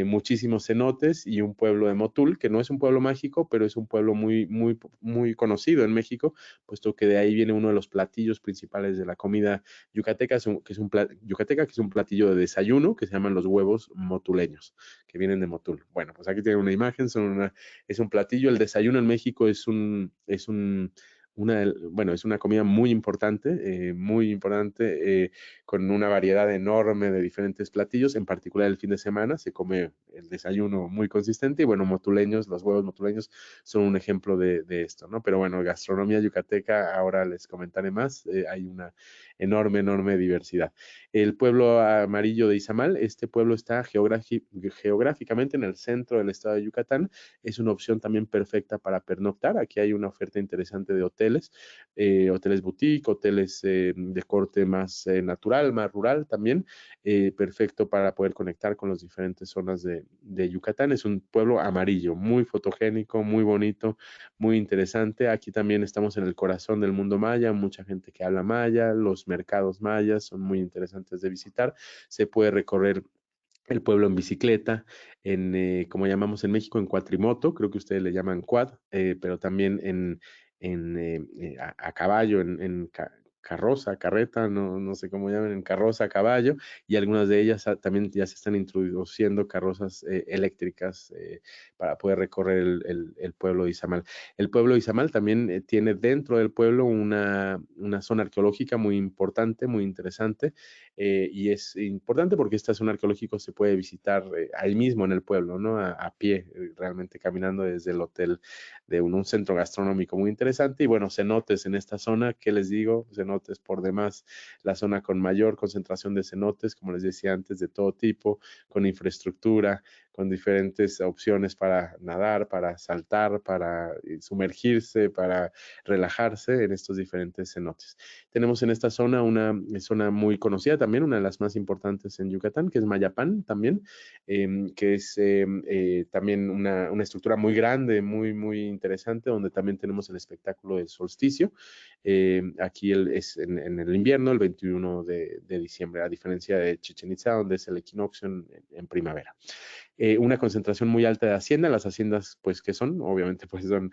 B: muchísimos cenotes y un pueblo de Motul, que no es un pueblo mágico, pero es un pueblo muy conocido en México, puesto que de ahí viene uno de los platillos principales de la comida yucateca, que es un platillo de desayuno que se llaman los huevos motuleños, que vienen de Motul. Bueno, pues aquí tienen una imagen, es un platillo. El desayuno en México es una comida muy importante, con una variedad enorme de diferentes platillos. En particular el fin de semana se come el desayuno muy consistente y bueno, los huevos motuleños son un ejemplo de esto, ¿no? Pero bueno, gastronomía yucateca, ahora les comentaré más, hay una enorme diversidad. El pueblo amarillo de Izamal, este pueblo está geográficamente en el centro del estado de Yucatán, es una opción también perfecta para pernoctar. Aquí hay una oferta interesante de hoteles hoteles, hoteles boutique, hoteles de corte más natural, más rural también, perfecto para poder conectar con las diferentes zonas de Yucatán. Es un pueblo amarillo, muy fotogénico, muy bonito, muy interesante. Aquí también estamos en el corazón del mundo maya, mucha gente que habla maya, los mercados mayas son muy interesantes de visitar. Se puede recorrer el pueblo en bicicleta, como llamamos en México, en cuatrimoto, creo que ustedes le llaman quad, pero también a caballo, carroza, carreta, no sé cómo llaman, en carroza, a caballo, y algunas de ellas también ya se están introduciendo carrozas eléctricas para poder recorrer el pueblo de Izamal. El pueblo de Izamal también tiene dentro del pueblo una zona arqueológica muy importante, muy interesante, y es importante porque esta zona arqueológica se puede visitar ahí mismo en el pueblo, ¿no? A pie, realmente caminando desde el hotel de un centro gastronómico muy interesante. Y bueno, cenotes en esta zona, ¿qué les digo? Cenotes por demás, la zona con mayor concentración de cenotes, como les decía antes, de todo tipo, con infraestructura, con diferentes opciones para nadar, para saltar, para sumergirse, para relajarse en estos diferentes cenotes. Tenemos en esta zona una zona muy conocida también, una de las más importantes en Yucatán, que es Mayapán también, que es también una estructura muy grande, muy interesante, donde también tenemos el espectáculo del solsticio. Aquí es en el invierno, el 21 de diciembre, a diferencia de Chichén Itzá, donde es el equinoccio en primavera. Una concentración muy alta de hacienda. Las haciendas, pues, ¿qué son? Obviamente, pues, son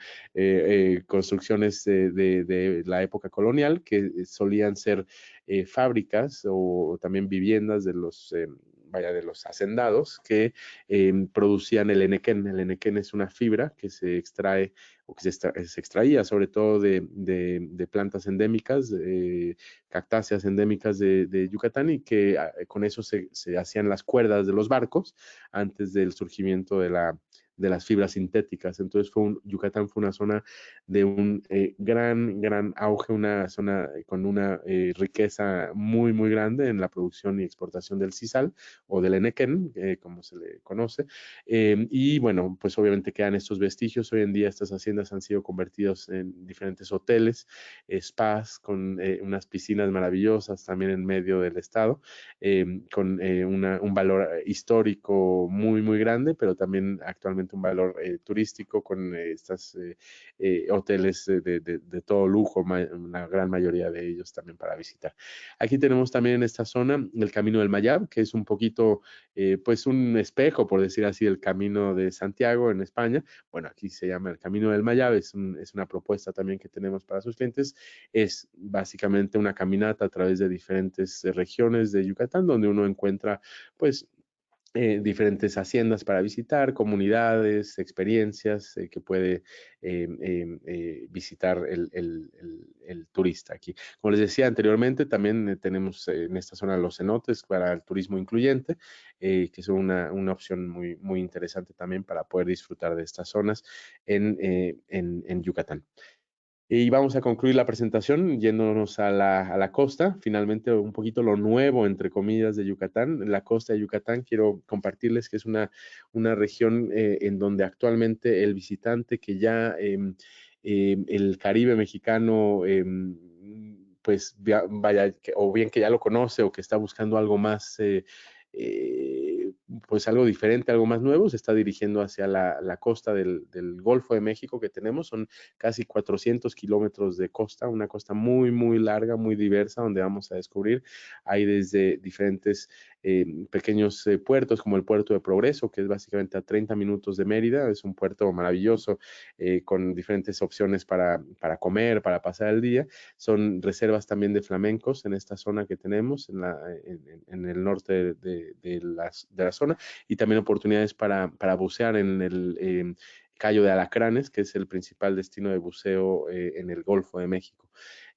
B: construcciones de la época colonial que solían ser fábricas o también viviendas de de los hacendados que producían el enequén. El enequén es una fibra que se extrae o que se extraía sobre todo de plantas endémicas, cactáceas endémicas de Yucatán, y que con eso se hacían las cuerdas de los barcos antes del surgimiento de las fibras sintéticas. Entonces Yucatán fue una zona de un gran auge, una zona con una riqueza muy grande en la producción y exportación del sisal o del enequén, como se le conoce. Y bueno, pues obviamente quedan estos vestigios. Hoy en día estas haciendas han sido convertidas en diferentes hoteles, spas, con unas piscinas maravillosas también en medio del estado, con un valor histórico muy grande, pero también actualmente un valor turístico con estos hoteles de todo lujo, una gran mayoría de ellos también para visitar. Aquí tenemos también en esta zona el Camino del Mayab, que es un poquito, pues un espejo, por decir así, el Camino de Santiago en España. Bueno, aquí se llama el Camino del Mayab, es una propuesta también que tenemos para sus clientes. Es básicamente una caminata a través de diferentes regiones de Yucatán, donde uno encuentra, pues, diferentes haciendas para visitar, comunidades, experiencias que puede visitar el turista aquí. Como les decía anteriormente, también tenemos en esta zona los cenotes para el turismo incluyente, que son una opción muy interesante también para poder disfrutar de estas zonas en Yucatán. Y vamos a concluir la presentación yéndonos a la costa, finalmente un poquito lo nuevo, entre comillas, de Yucatán. La costa de Yucatán, quiero compartirles que es una región en donde actualmente el visitante que ya el Caribe mexicano, pues vaya, o bien que ya lo conoce o que está buscando algo más, pues algo diferente, algo más nuevo, se está dirigiendo hacia la costa del Golfo de México que tenemos. Son casi 400 kilómetros de costa, una costa muy larga, muy diversa, donde vamos a descubrir, hay desde diferentes pequeños puertos, como el puerto de Progreso, que es básicamente a 30 minutos de Mérida. Es un puerto maravilloso, con diferentes opciones para comer, para pasar el día. Son reservas también de flamencos en esta zona que tenemos, en el norte de la zona, y también oportunidades para bucear en el Cayo de Alacranes, que es el principal destino de buceo en el Golfo de México.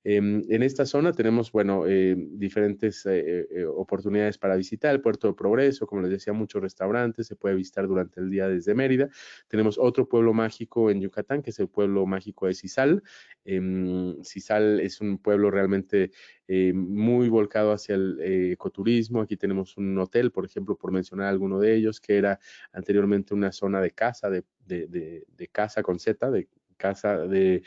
B: En esta zona tenemos, bueno, diferentes oportunidades para visitar el Puerto de Progreso. Como les decía, muchos restaurantes, se puede visitar durante el día desde Mérida. Tenemos otro pueblo mágico en Yucatán, que es el pueblo mágico de Cizal. Cizal es un pueblo realmente muy volcado hacia el ecoturismo. Aquí tenemos un hotel, por ejemplo, por mencionar alguno de ellos, que era anteriormente una zona de caza, de caza con Z, caza de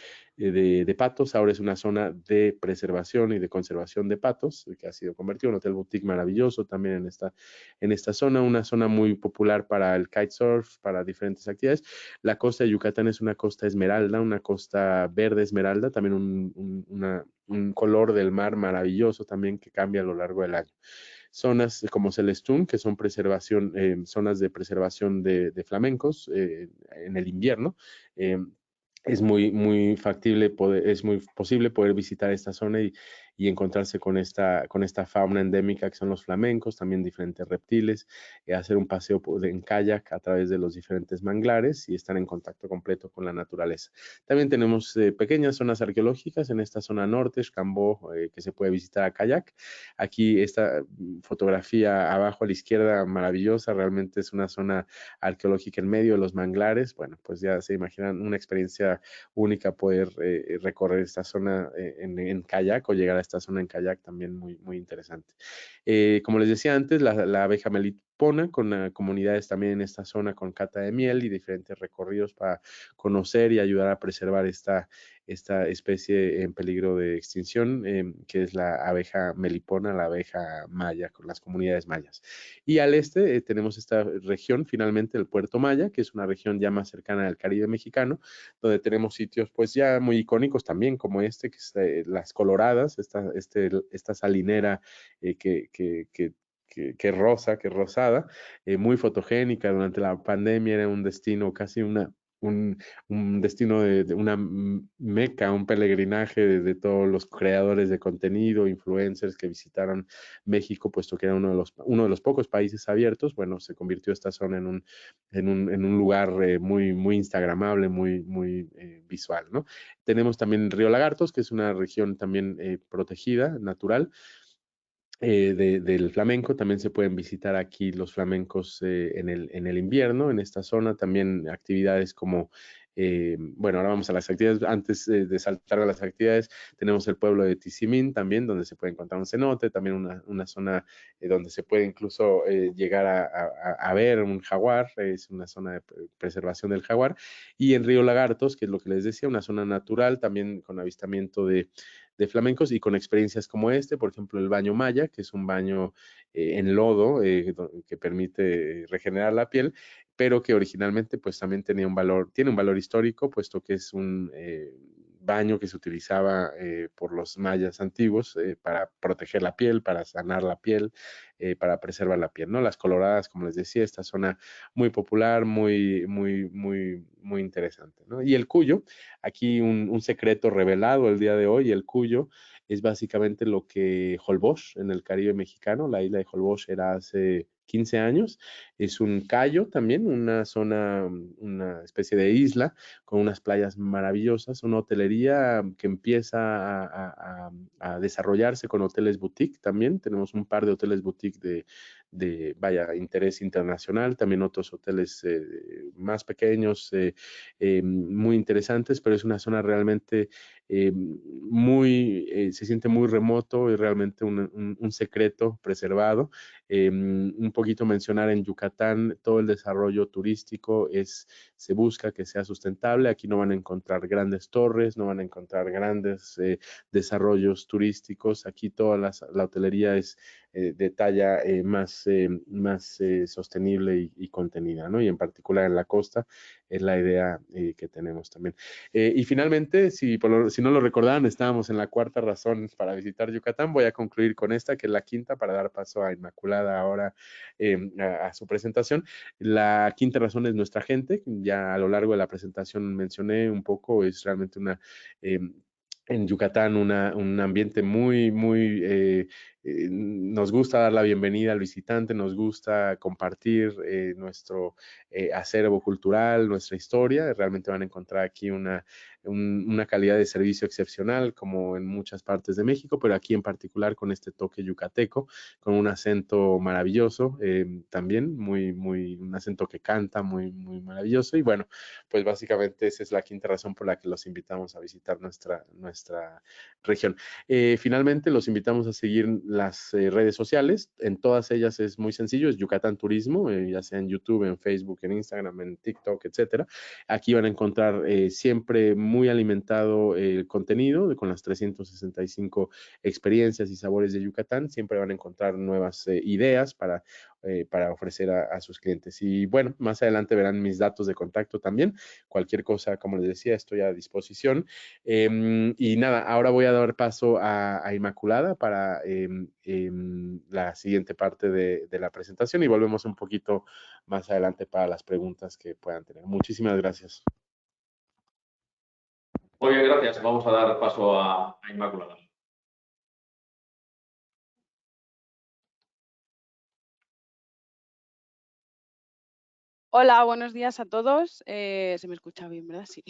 B: patos, ahora es una zona de preservación y de conservación de patos, que ha sido convertido en un hotel boutique maravilloso también en esta zona, una zona muy popular para el kitesurf, para diferentes actividades. La costa de Yucatán es una costa esmeralda, una costa verde esmeralda, también un color del mar maravilloso también que cambia a lo largo del año. Zonas como Celestún, que son zonas de preservación de flamencos en el invierno. Es muy factible, es muy posible poder visitar esta zona y encontrarse con esta fauna endémica que son los flamencos, también diferentes reptiles, hacer un paseo en kayak a través de los diferentes manglares y estar en contacto completo con la naturaleza. También tenemos pequeñas zonas arqueológicas en esta zona norte, Xcambó, que se puede visitar a kayak. Aquí esta fotografía abajo a la izquierda, maravillosa, realmente es una zona arqueológica en medio de los manglares. Bueno, pues ya se imaginan una experiencia única poder recorrer esta zona en kayak o llegar a esta zona en kayak, también muy interesante. Como les decía antes, la abeja melipona con comunidades también en esta zona con cata de miel y diferentes recorridos para conocer y ayudar a preservar esta especie en peligro de extinción, que es la abeja melipona, la abeja maya, con las comunidades mayas. Y al este tenemos esta región, finalmente, el Puerto Maya, que es una región ya más cercana al Caribe mexicano, donde tenemos sitios pues ya muy icónicos también, como que es Las Coloradas, esta salinera que es rosa, que es rosada, muy fotogénica. Durante la pandemia era un destino, casi un destino de una meca, un peregrinaje de todos los creadores de contenido, influencers que visitaron México, puesto que era uno de los pocos países abiertos. Bueno, se convirtió esta zona en un lugar muy instagramable, muy visual, ¿no? Tenemos también Río Lagartos, que es una región también protegida, natural, del flamenco. También se pueden visitar aquí los flamencos en el invierno, en esta zona. También actividades como, bueno, ahora vamos a las actividades. Antes de saltar a las actividades, tenemos el pueblo de Tizimín también, donde se puede encontrar un cenote, también una zona donde se puede incluso llegar a ver un jaguar, es una zona de preservación del jaguar. Y en Río Lagartos, que es lo que les decía, una zona natural, también con avistamiento de flamencos y con experiencias como por ejemplo, el baño maya, que es un baño en lodo que permite regenerar la piel, pero que originalmente pues también tiene un valor histórico, puesto que es un baño que se utilizaba por los mayas antiguos para proteger la piel, para sanar la piel, para preservar la piel, ¿no? Las Coloradas, como les decía, esta zona muy popular, muy interesante, ¿no? Y el Cuyo, aquí un secreto revelado el día de hoy. El Cuyo es básicamente lo que Holbox en el Caribe mexicano, la isla de Holbox era hace 15 años. Es un cayo también, una especie de isla con unas playas maravillosas, una hotelería que empieza a desarrollarse con hoteles boutique también. Tenemos un par de hoteles boutique vaya, interés internacional, también otros hoteles más pequeños, muy interesantes, pero es una zona realmente se siente muy remoto y realmente un secreto preservado. Un poquito mencionar en Yucatán, todo el desarrollo turístico se busca que sea sustentable. Aquí no van a encontrar grandes torres, no van a encontrar grandes desarrollos turísticos. Aquí toda la hotelería es de talla más sostenible y contenida, ¿no? Y en particular en la costa es la idea que tenemos también. Y finalmente, si no lo recordaban, estábamos en la cuarta razón para visitar Yucatán. Voy a concluir con esta, que es la quinta, para dar paso a Inmaculada ahora a su presentación. La quinta razón es nuestra gente. Ya a lo largo de la presentación mencioné un poco, es realmente en Yucatán un ambiente nos gusta dar la bienvenida al visitante, nos gusta compartir nuestro acervo cultural, nuestra historia. Realmente van a encontrar aquí una calidad de servicio excepcional, como en muchas partes de México, pero aquí en particular con este toque yucateco, con un acento maravilloso, también un acento que canta muy maravilloso. Y bueno, pues básicamente esa es la quinta razón por la que los invitamos a visitar nuestra región. Finalmente, los invitamos a seguir las redes sociales. En todas ellas es muy sencillo, es Yucatán Turismo, ya sea en YouTube, en Facebook, en Instagram, en TikTok, etcétera. Aquí van a encontrar siempre muy alimentado el contenido con las 365 experiencias y sabores de Yucatán. Siempre van a encontrar nuevas ideas para ofrecer a sus clientes. Y bueno, más adelante verán mis datos de contacto también. Cualquier cosa, como les decía, estoy a disposición. Y nada, ahora voy a dar paso a Inmaculada para la siguiente parte de la presentación y volvemos un poquito más adelante para las preguntas que puedan tener. Muchísimas gracias.
A: Muy bien, gracias. Vamos a dar paso a Inmaculada.
C: Hola, buenos días a todos. Se me escucha bien, ¿verdad? Sí.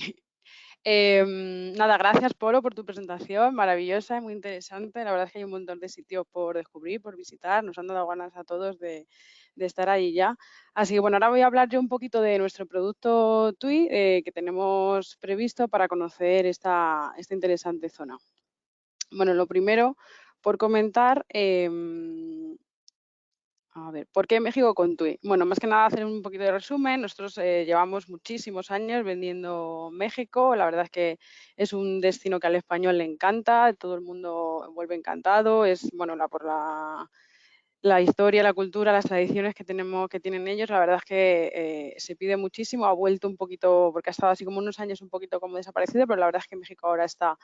C: Nada, gracias, Polo, por tu presentación, maravillosa y muy interesante. La verdad es que hay un montón de sitios por descubrir, por visitar. Nos han dado ganas a todos de estar ahí ya. Así que bueno, ahora voy a hablar yo un poquito de nuestro producto TUI que tenemos previsto para conocer esta interesante zona. Bueno, lo primero por comentar, a ver, ¿por qué México con TUI? Bueno, más que nada hacer un poquito de resumen. Nosotros llevamos muchísimos años vendiendo México. La verdad es que es un destino que al español le encanta. Todo el mundo vuelve encantado. Es, bueno, por la historia, la cultura, las tradiciones que tienen ellos. La verdad es que se pide muchísimo. Ha vuelto un poquito, porque ha estado así como unos años un poquito como desaparecido, pero la verdad es que México ahora está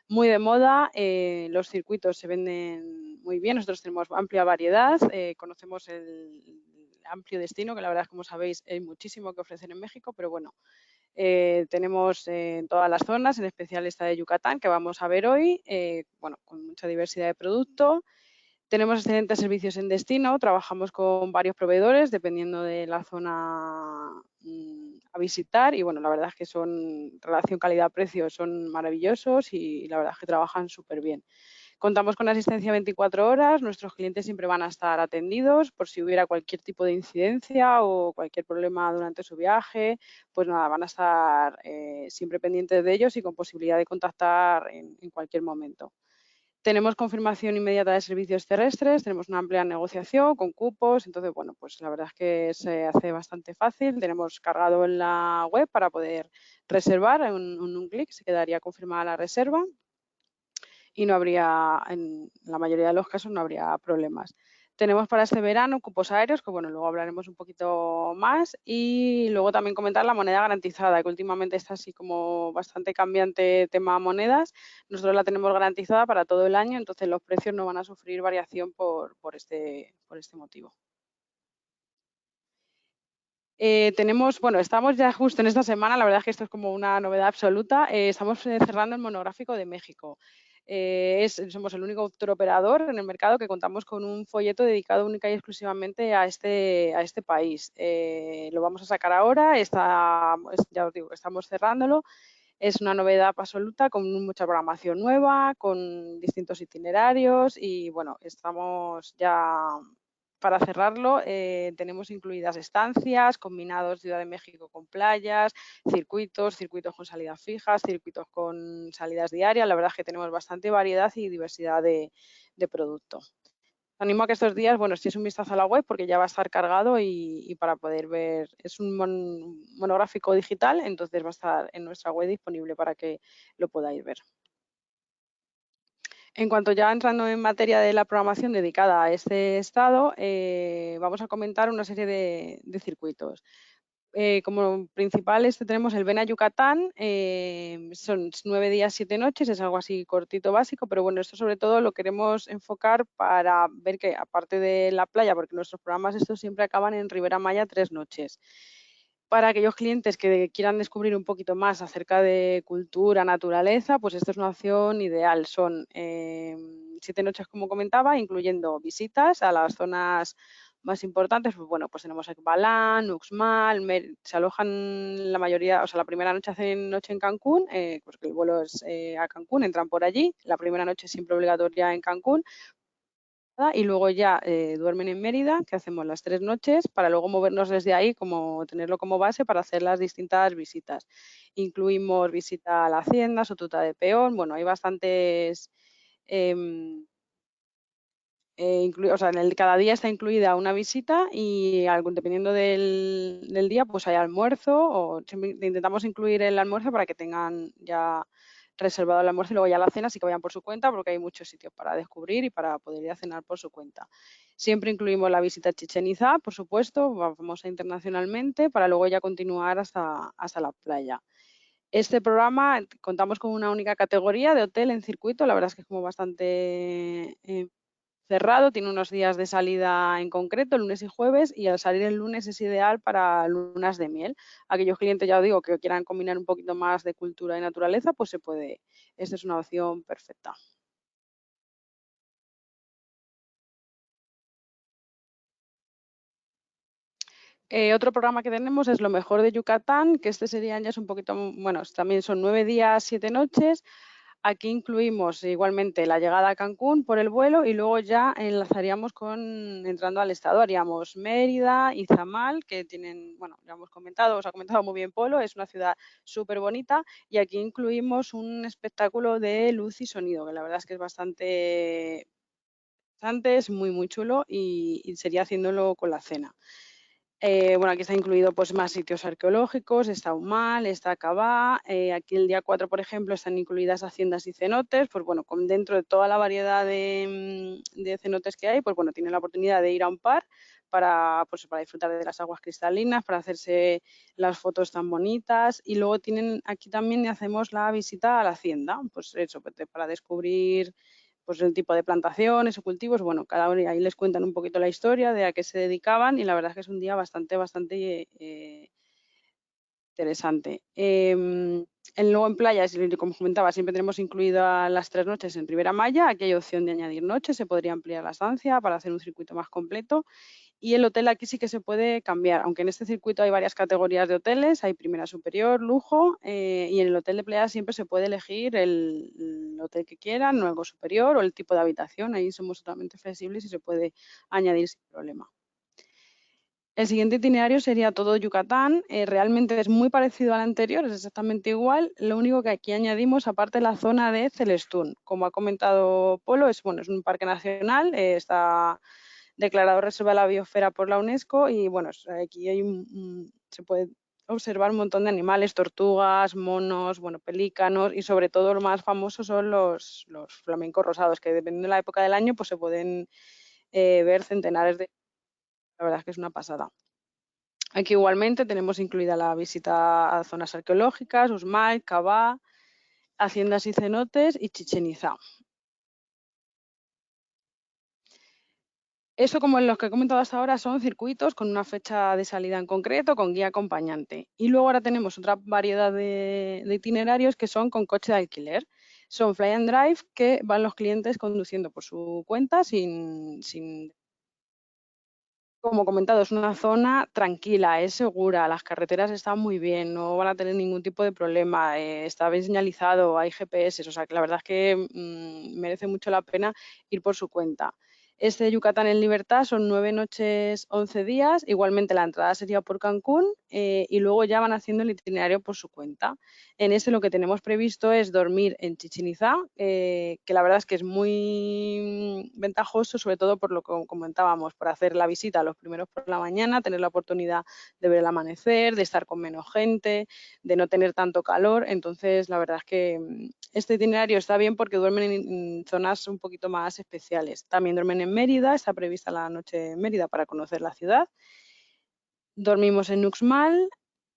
C: muy de moda, los circuitos se venden muy bien, nosotros tenemos amplia variedad, conocemos el amplio destino, que la verdad es, como sabéis, hay muchísimo que ofrecer en México, pero bueno, tenemos en todas las zonas, en especial esta de Yucatán, que vamos a ver hoy, bueno, con mucha diversidad de producto. Tenemos excelentes servicios en destino, trabajamos con varios proveedores dependiendo de la zona a visitar y bueno, la verdad es que son relación calidad-precio, son maravillosos y la verdad es que trabajan súper bien. Contamos con asistencia 24 horas, nuestros clientes siempre van a estar atendidos por si hubiera cualquier tipo de incidencia o cualquier problema durante su viaje, pues nada, van a estar siempre pendientes de ellos y con posibilidad de contactar en cualquier momento. Tenemos confirmación inmediata de servicios terrestres, tenemos una amplia negociación con cupos, entonces, bueno, pues la verdad es que se hace bastante fácil. Tenemos cargado en la web para poder reservar, en un clic se quedaría confirmada la reserva y no habría, en la mayoría de los casos, no habría problemas. Tenemos para este verano cupos aéreos, que bueno, luego hablaremos un poquito más, y luego también comentar la moneda garantizada, que últimamente está así como bastante cambiante tema monedas. Nosotros la tenemos garantizada para todo el año, entonces los precios no van a sufrir variación por este motivo. Tenemos, bueno, estamos ya justo en esta semana, la verdad es que esto es como una novedad absoluta, estamos cerrando el monográfico de México. Somos el único tour operador en el mercado que contamos con un folleto dedicado única y exclusivamente a este país. Lo vamos a sacar ahora, ya os digo, estamos cerrándolo. Es una novedad absoluta con mucha programación nueva, con distintos itinerarios y bueno, estamos ya para cerrarlo. Tenemos incluidas estancias, combinados Ciudad de México con playas, circuitos con salidas fijas, circuitos con salidas diarias. La verdad es que tenemos bastante variedad y diversidad de producto. Os animo a que estos días, bueno, echéis un vistazo a la web porque ya va a estar cargado y para poder ver, es un monográfico digital, entonces va a estar en nuestra web disponible para que lo podáis ver. En cuanto ya entrando en materia de la programación dedicada a este estado, vamos a comentar una serie de circuitos. Como principales tenemos el Ven a Yucatán, son 9 días, 7 noches, es algo así cortito, básico, pero bueno, esto sobre todo lo queremos enfocar para ver que aparte de la playa, porque nuestros programas estos siempre acaban en Ribera Maya 3 noches. Para aquellos clientes que quieran descubrir un poquito más acerca de cultura, naturaleza, pues esta es una opción ideal. Son 7 noches, como comentaba, incluyendo visitas a las zonas más importantes. Pues bueno, pues tenemos Ekbalán, Uxmal, se alojan la mayoría, o sea, la primera noche hacen noche en Cancún, porque el vuelo es a Cancún, entran por allí. La primera noche es siempre obligatoria en Cancún. Y luego ya duermen en Mérida, que hacemos las 3 noches, para luego movernos desde ahí, como tenerlo como base para hacer las distintas visitas. Incluimos visita a la hacienda, Sotuta de Peón, bueno, hay bastantes o sea, cada día está incluida una visita y dependiendo del día, pues hay almuerzo o siempre intentamos incluir el almuerzo para que tengan ya reservado el almuerzo y luego ya la cena, así que vayan por su cuenta porque hay muchos sitios para descubrir y para poder ir a cenar por su cuenta. Siempre incluimos la visita a Chichén Itzá, por supuesto, vamos a internacionalmente para luego ya continuar hasta la playa. Este programa contamos con una única categoría de hotel en circuito, la verdad es que es como bastante cerrado, tiene unos días de salida en concreto, lunes y jueves, y al salir el lunes es ideal para lunas de miel. Aquellos clientes, ya os digo, que quieran combinar un poquito más de cultura y naturaleza, pues se puede, esta es una opción perfecta. Otro programa que tenemos es Lo mejor de Yucatán, que este sería ya es un poquito, bueno, también son 9 días, 7 noches. Aquí incluimos igualmente la llegada a Cancún por el vuelo y luego ya enlazaríamos entrando al estado, haríamos Mérida, Izamal, que tienen, bueno, ya hemos comentado, os ha comentado muy bien Polo, es una ciudad súper bonita y aquí incluimos un espectáculo de luz y sonido, que la verdad es que es bastante interesante, es muy chulo y sería haciéndolo con la cena. Bueno, aquí está incluido pues más sitios arqueológicos, está Humal, está Cabá, aquí el día 4, por ejemplo, están incluidas haciendas y cenotes, pues bueno, dentro de toda la variedad de cenotes que hay, pues bueno, tienen la oportunidad de ir a un par para disfrutar de las aguas cristalinas, para hacerse las fotos tan bonitas y luego aquí también hacemos la visita a la hacienda, pues eso, para descubrir pues el tipo de plantaciones o cultivos, bueno, cada uno ahí les cuentan un poquito la historia de a qué se dedicaban y la verdad es que es un día bastante interesante. Luego en playas, como comentaba, siempre tenemos incluidas las 3 noches en Ribera Maya, aquí hay opción de añadir noches, se podría ampliar la estancia para hacer un circuito más completo. Y el hotel aquí sí que se puede cambiar, aunque en este circuito hay varias categorías de hoteles, hay primera superior, lujo, y en el hotel de playa siempre se puede elegir el hotel que quieran, o algo superior, o el tipo de habitación, ahí somos totalmente flexibles y se puede añadir sin problema. El siguiente itinerario sería todo Yucatán, realmente es muy parecido al anterior, es exactamente igual, lo único que aquí añadimos, aparte la zona de Celestún, como ha comentado Polo, es un parque nacional, está declarado Reserva de la Biosfera por la UNESCO y bueno, aquí hay se puede observar un montón de animales, tortugas, monos, bueno, pelícanos y sobre todo lo más famoso son los flamencos rosados, que dependiendo de la época del año pues se pueden ver centenares de... La verdad es que es una pasada. Aquí igualmente tenemos incluida la visita a zonas arqueológicas, Usmay, Cabá, haciendas y cenotes y Chichén Itzá. Eso, como en los que he comentado hasta ahora, son circuitos con una fecha de salida en concreto, con guía acompañante. Y luego ahora tenemos otra variedad de itinerarios que son con coche de alquiler. Son fly and drive que van los clientes conduciendo por su cuenta como comentado, es una zona tranquila, es segura, las carreteras están muy bien, no van a tener ningún tipo de problema, está bien señalizado, hay GPS, o sea que la verdad es que merece mucho la pena ir por su cuenta. Este Yucatán en libertad son 9 noches, 11 días, igualmente la entrada sería por Cancún y luego ya van haciendo el itinerario por su cuenta. En este lo que tenemos previsto es dormir en Chichén Itzá, que la verdad es que es muy ventajoso, sobre todo por lo que comentábamos, por hacer la visita los primeros por la mañana, tener la oportunidad de ver el amanecer, de estar con menos gente, de no tener tanto calor. Entonces, la verdad es que este itinerario está bien porque duermen en zonas un poquito más especiales. También duermen en Mérida, está prevista la noche en Mérida para conocer la ciudad. Dormimos en Uxmal,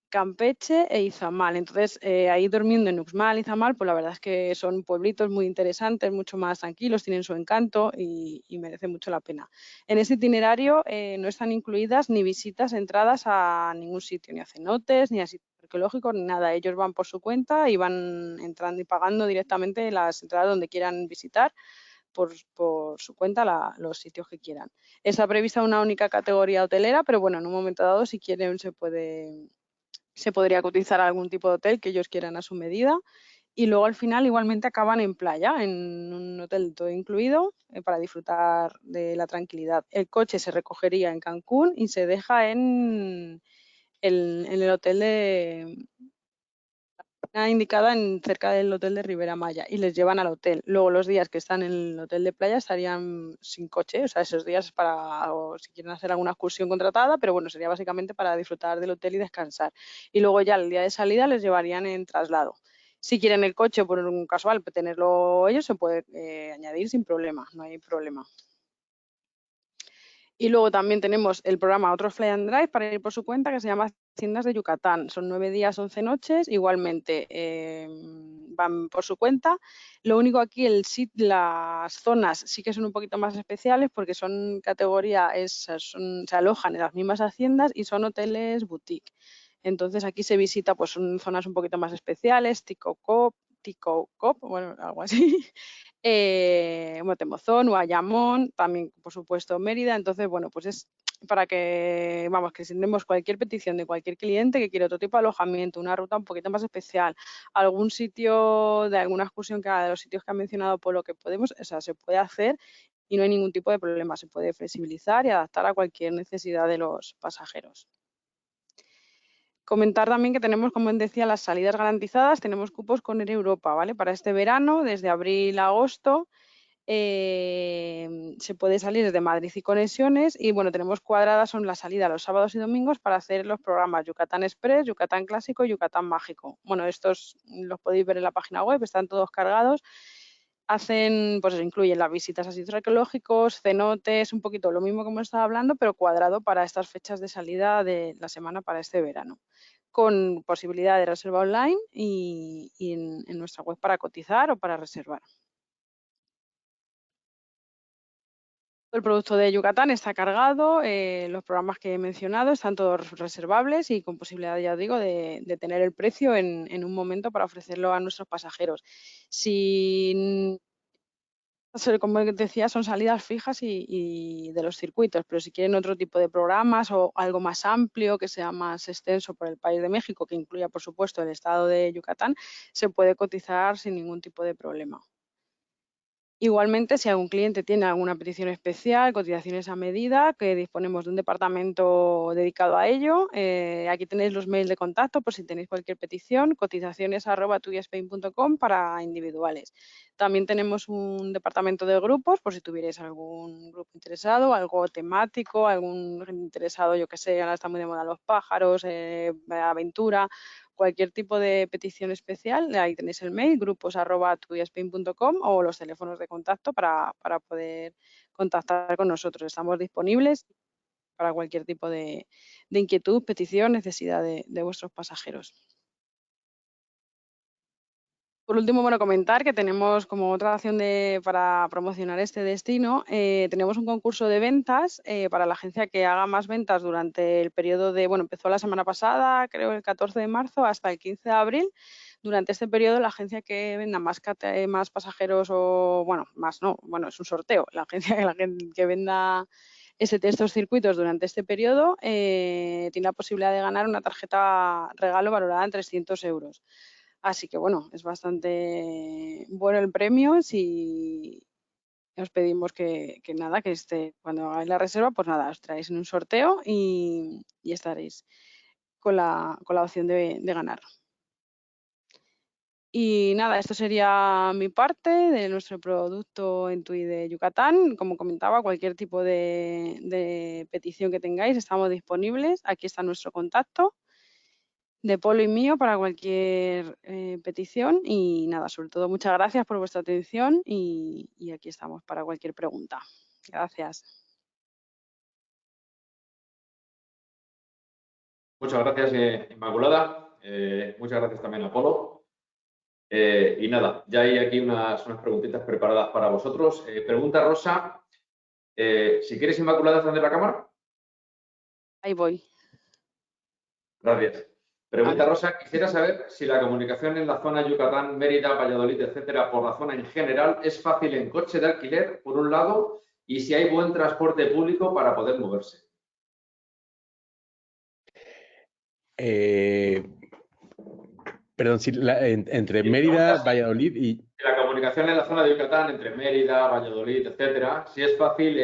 C: Campeche e Izamal. Entonces, ahí durmiendo en Uxmal, Izamal, pues la verdad es que son pueblitos muy interesantes, mucho más tranquilos, tienen su encanto y merece mucho la pena. En este itinerario no están incluidas ni visitas, entradas a ningún sitio, ni a cenotes, ni a sitios arqueológicos, ni nada. Ellos van por su cuenta y van entrando y pagando directamente las entradas donde quieran visitar. Por su cuenta los sitios que quieran. Está prevista una única categoría hotelera, pero bueno, en un momento dado, si quieren, se podría cotizar algún tipo de hotel que ellos quieran a su medida y luego al final igualmente acaban en playa, en un hotel todo incluido para disfrutar de la tranquilidad. El coche se recogería en Cancún y se deja en el hotel indicada cerca del hotel de Ribera Maya y les llevan al hotel. Luego los días que están en el hotel de playa estarían sin coche, o sea, esos días o si quieren hacer alguna excursión contratada, pero bueno, sería básicamente para disfrutar del hotel y descansar. Y luego ya el día de salida les llevarían en traslado. Si quieren el coche por un casual, tenerlo ellos, se puede añadir sin problema, no hay problema. Y luego también tenemos el programa Otro Fly and Drive para ir por su cuenta, que se llama Haciendas de Yucatán. Son 9 días, 11 noches. Igualmente van por su cuenta. Lo único aquí, las zonas sí que son un poquito más especiales porque son categoría, se alojan en las mismas haciendas y son hoteles boutique. Entonces aquí se visita, pues son zonas un poquito más especiales, Tico Cop, bueno, algo así. Temozón, Guayamón, también por supuesto Mérida. Entonces, bueno, pues es para que, vamos, que si tenemos cualquier petición de cualquier cliente que quiere otro tipo de alojamiento, una ruta un poquito más especial, algún sitio de alguna excursión que haga de los sitios que ha mencionado, por lo que podemos, o sea, se puede hacer y no hay ningún tipo de problema, se puede flexibilizar y adaptar a cualquier necesidad de los pasajeros. Comentar también que tenemos, como decía, las salidas garantizadas, tenemos cupos con Air Europa, ¿vale? Para este verano, desde abril a agosto, se puede salir desde Madrid y conexiones y, bueno, tenemos cuadradas son la salida los sábados y domingos para hacer los programas Yucatán Express, Yucatán Clásico y Yucatán Mágico. Bueno, estos los podéis ver en la página web, están todos cargados. Hacen, pues eso, incluyen las visitas a sitios arqueológicos, cenotes, un poquito lo mismo que hemos estado hablando, pero cuadrado para estas fechas de salida de la semana para este verano, con posibilidad de reserva online y en nuestra web para cotizar o para reservar. El producto de Yucatán está cargado, los programas que he mencionado están todos reservables y con posibilidad, ya os digo, de tener el precio en un momento para ofrecerlo a nuestros pasajeros. Como decía, son salidas fijas y de los circuitos, pero si quieren otro tipo de programas o algo más amplio, que sea más extenso por el país de México, que incluya, por supuesto, el estado de Yucatán, se puede cotizar sin ningún tipo de problema. Igualmente, si algún cliente tiene alguna petición especial, cotizaciones a medida, que disponemos de un departamento dedicado a ello, aquí tenéis los mails de contacto por si tenéis cualquier petición, cotizaciones@tuyaSpain.com para individuales. También tenemos un departamento de grupos por si tuvierais algún grupo interesado, algo temático, algún interesado, yo que sé, ahora está muy de moda los pájaros, aventura, cualquier tipo de petición especial, ahí tenéis el mail, grupos@tuyaSpain.com o los teléfonos de contacto para poder contactar con nosotros. Estamos disponibles para cualquier tipo de inquietud, petición, necesidad de vuestros pasajeros. Por último, bueno, comentar que tenemos como otra acción para promocionar este destino, tenemos un concurso de ventas para la agencia que haga más ventas durante el periodo empezó la semana pasada, creo el 14 de marzo, hasta el 15 de abril. Durante este periodo, la agencia que venda más pasajeros es un sorteo. La agencia que venda estos circuitos durante este periodo tiene la posibilidad de ganar una tarjeta regalo valorada en 300 euros. Así que, bueno, es bastante bueno el premio. Si os pedimos que cuando hagáis la reserva, pues nada, os traéis en un sorteo y estaréis con la opción de ganar. Y nada, esto sería mi parte de nuestro producto en TUI de Yucatán. Como comentaba, cualquier tipo de petición que tengáis, estamos disponibles. Aquí está nuestro contacto de Polo y mío para cualquier petición. Y nada, sobre todo muchas gracias por vuestra atención y aquí estamos para cualquier pregunta. Gracias.
A: Muchas gracias, Inmaculada. Muchas gracias también a Polo. Y nada, ya hay aquí unas preguntitas preparadas para vosotros. Pregunta Rosa, si quieres, Inmaculada, encender la cámara.
C: Ahí voy.
A: Gracias. Pregunta Rosa, quisiera saber si la comunicación en la zona Yucatán, Mérida, Valladolid, etcétera, por la zona en general, es fácil en coche de alquiler, por un lado, y si hay buen transporte público para poder moverse.
B: Perdón, si entre Mérida, Valladolid y...
A: La comunicación en la zona de Yucatán, entre Mérida, Valladolid, etcétera, si es fácil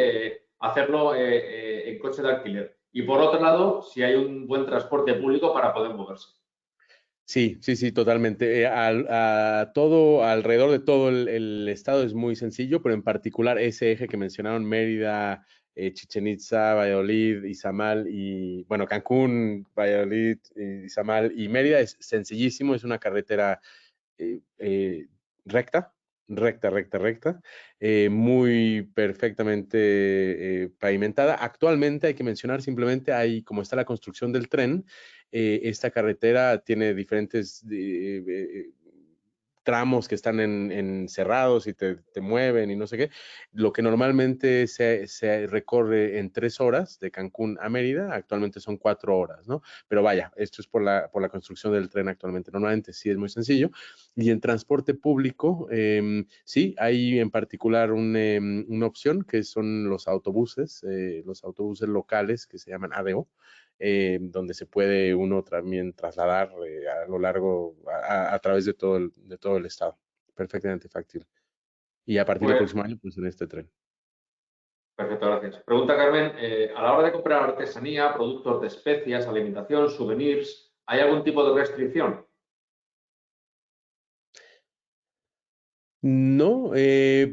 A: hacerlo en coche de alquiler. Y por otro lado, si hay un buen transporte público para poder moverse.
B: Sí, sí, sí, totalmente. Todo, alrededor de todo el estado es muy sencillo, pero en particular ese eje que mencionaron, Mérida, Chichén Itzá, Valladolid, Izamal y, bueno, Cancún, Valladolid, Izamal y Mérida es sencillísimo, es una carretera eh, eh, recta, recta, muy perfectamente pavimentada. Actualmente hay que mencionar simplemente, hay, como está la construcción del tren, esta carretera tiene diferentes tramos que están cerrados y te mueven y no sé qué. Lo que normalmente se recorre en 3 horas de Cancún a Mérida, actualmente son 4 horas, ¿no? Pero vaya, esto es por la construcción del tren actualmente. Normalmente sí es muy sencillo. Y en transporte público, sí, hay en particular una opción que son los autobuses locales que se llaman ADO, donde se puede uno también trasladar a lo largo, a través de todo el estado. Perfectamente factible. Y a partir
A: Muy
B: del
A: bien,
B: próximo año, pues en este tren.
A: perfecto, gracias. Pregunta Carmen, a la hora de comprar artesanía, productos de especias, alimentación, souvenirs, ¿hay algún tipo de restricción?
B: No,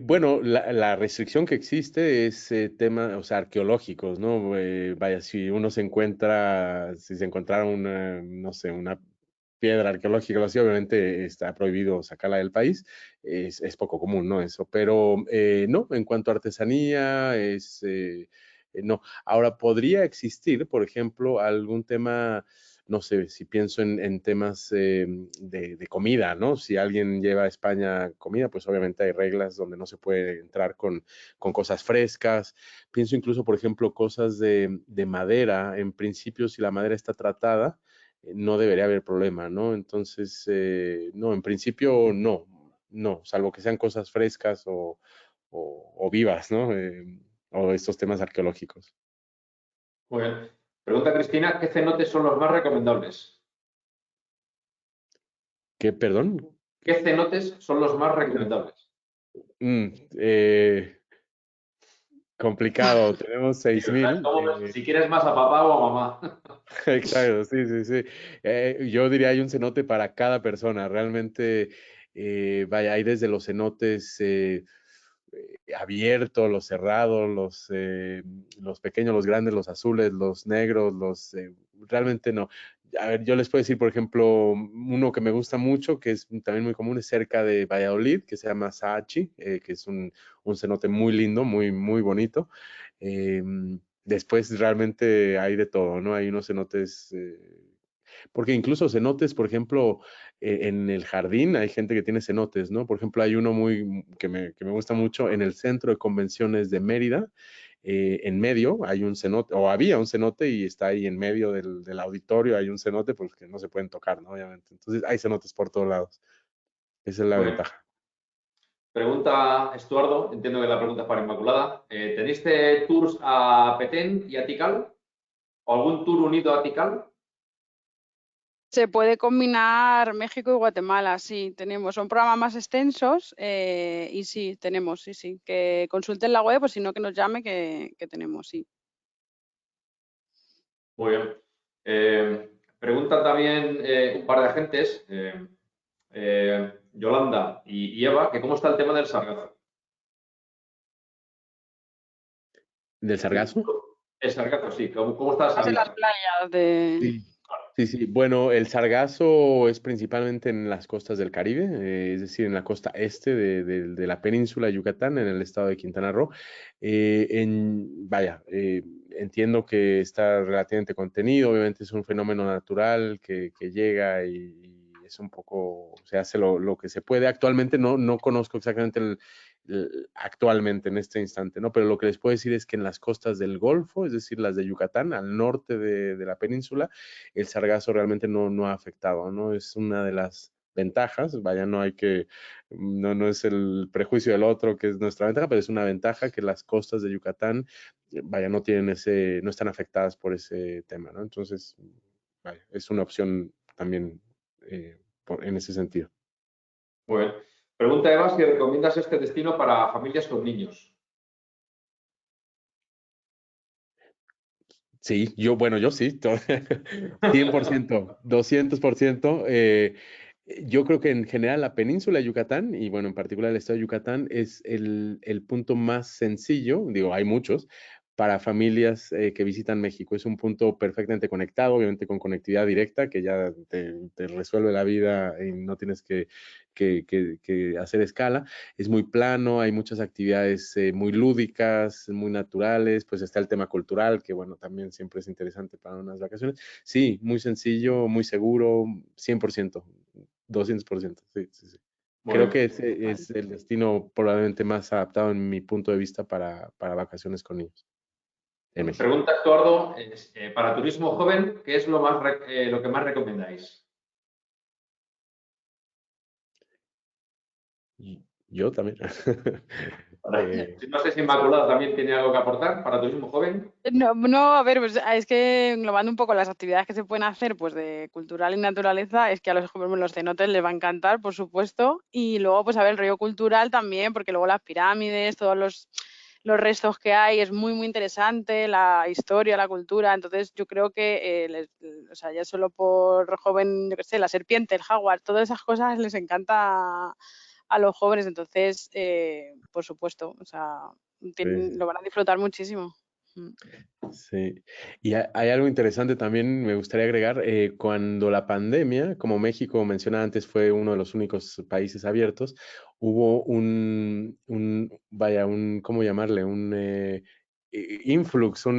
B: bueno, la restricción que existe es temas, o sea, arqueológicos, ¿no? Vaya, si uno se encuentra, si se encontrara una, no sé, una piedra arqueológica o así, obviamente está prohibido sacarla del país, es poco común, ¿no? Eso, pero no, en cuanto a artesanía, no. Ahora, podría existir, por ejemplo, algún tema, no sé, si pienso en temas de comida, ¿no? Si alguien lleva a España comida, pues obviamente hay reglas donde no se puede entrar con cosas frescas. Pienso incluso, por ejemplo, cosas de madera. En principio, si la madera está tratada, no debería haber problema, ¿no? Entonces, no, en principio no, no, salvo que sean cosas frescas o vivas, ¿no? O estos temas arqueológicos.
A: Muy bien. Pregunta Cristina, ¿qué cenotes son los más recomendables?
B: ¿Qué, perdón?
A: ¿Qué cenotes son los más recomendables?
B: Mm, eh, complicado, tenemos
A: Sí, ¿verdad? Es
B: 6.000.
A: como si quieres más a papá o a mamá.
B: Exacto, sí, sí, sí. Yo diría hay un cenote para cada persona. Realmente, vaya, hay desde los cenotes abiertos, los cerrados, los pequeños, los grandes, los azules, los negros, realmente no. A ver, yo les puedo decir, por ejemplo, uno que me gusta mucho, que es también muy común, es cerca de Valladolid, que se llama Sachi, que es un cenote muy lindo, muy, muy bonito. Eh, Después realmente hay de todo, ¿no? Hay unos cenotes, porque incluso cenotes, por ejemplo, en el jardín hay gente que tiene cenotes, ¿no? Por ejemplo, hay uno que me gusta mucho en el centro de convenciones de Mérida, en medio hay un cenote, o había un cenote y está ahí en medio del auditorio, hay un cenote, pues que no se pueden tocar, ¿no? Obviamente. Entonces hay cenotes por todos lados. Esa es la
A: Muy bien.
B: ventaja.
A: Pregunta Estuardo, entiendo que la pregunta es para Inmaculada. ¿Tenéis tours a Petén y a Tikal? ¿O algún tour unido a Tikal?
C: Se puede combinar México y Guatemala, sí, tenemos. Son programas más extensos y sí, tenemos, sí, sí. Que consulten la web o si no que nos llame que tenemos, sí.
A: Muy bien. Preguntan también un par de agentes, Yolanda y Eva, que cómo está el tema del sargazo.
B: ¿Del sargazo?
A: El sargazo, sí. ¿Cómo está el
C: Más en las
A: sargazo?
C: playas de...
B: Sí. Sí, sí. Bueno, el sargazo es principalmente en las costas del Caribe, es decir, en la costa este de la península de Yucatán, en el estado de Quintana Roo. Vaya, entiendo que está relativamente contenido, obviamente es un fenómeno natural que llega y es un poco, se hace lo que se puede. Actualmente no conozco exactamente actualmente en este instante, ¿no? Pero lo que les puedo decir es que en las costas del Golfo, es decir, las de Yucatán, al norte de la península, el sargazo realmente no ha afectado, ¿no? Es una de las ventajas, vaya, no es el prejuicio del otro que es nuestra ventaja, pero es una ventaja que las costas de Yucatán, vaya, no están afectadas por ese tema, ¿no? Entonces, vaya, es una opción también en ese sentido.
A: Muy bien. Pregunta Eva si recomiendas este destino para familias con niños.
B: Sí, yo sí, 100%, 200%. Yo creo que en general la península de Yucatán, y bueno, en particular el estado de Yucatán, es el punto más sencillo, digo, hay muchos, para familias que visitan México. Es un punto perfectamente conectado, obviamente con conectividad directa, que ya te resuelve la vida y no tienes que hacer escala. Es muy plano, hay muchas actividades muy lúdicas, muy naturales, pues está el tema cultural, que bueno, también siempre es interesante para unas vacaciones. Sí, muy sencillo, muy seguro, 100%, 200%, sí, sí, sí.
A: Muy
B: Creo que
A: bien.
B: ese es el destino probablemente más adaptado en mi punto de vista para vacaciones con niños en México.
A: Pregunta Eduardo, para turismo joven, ¿qué es lo que más recomendáis?
B: Yo también. Eh,
A: No sé si Inmaculada también tiene algo que aportar para turismo joven.
C: No, no, a ver, pues es que englobando un poco las actividades que se pueden hacer, pues de cultural y naturaleza, es que a los jóvenes los cenotes les va a encantar, por supuesto, y luego, pues a ver, el rollo cultural también, porque luego las pirámides, todos los restos que hay, es muy, muy interesante, la historia, la cultura, entonces yo creo que, o sea, ya solo por joven, yo qué sé, la serpiente, el jaguar, todas esas cosas les encanta a los jóvenes, entonces, por supuesto, o sea,
B: sí.
C: lo van a disfrutar muchísimo. Mm.
B: Sí, y hay algo interesante también, me gustaría agregar, cuando la pandemia, como México mencionaba antes, fue uno de los únicos países abiertos, hubo vaya, ¿cómo llamarle? Un influx o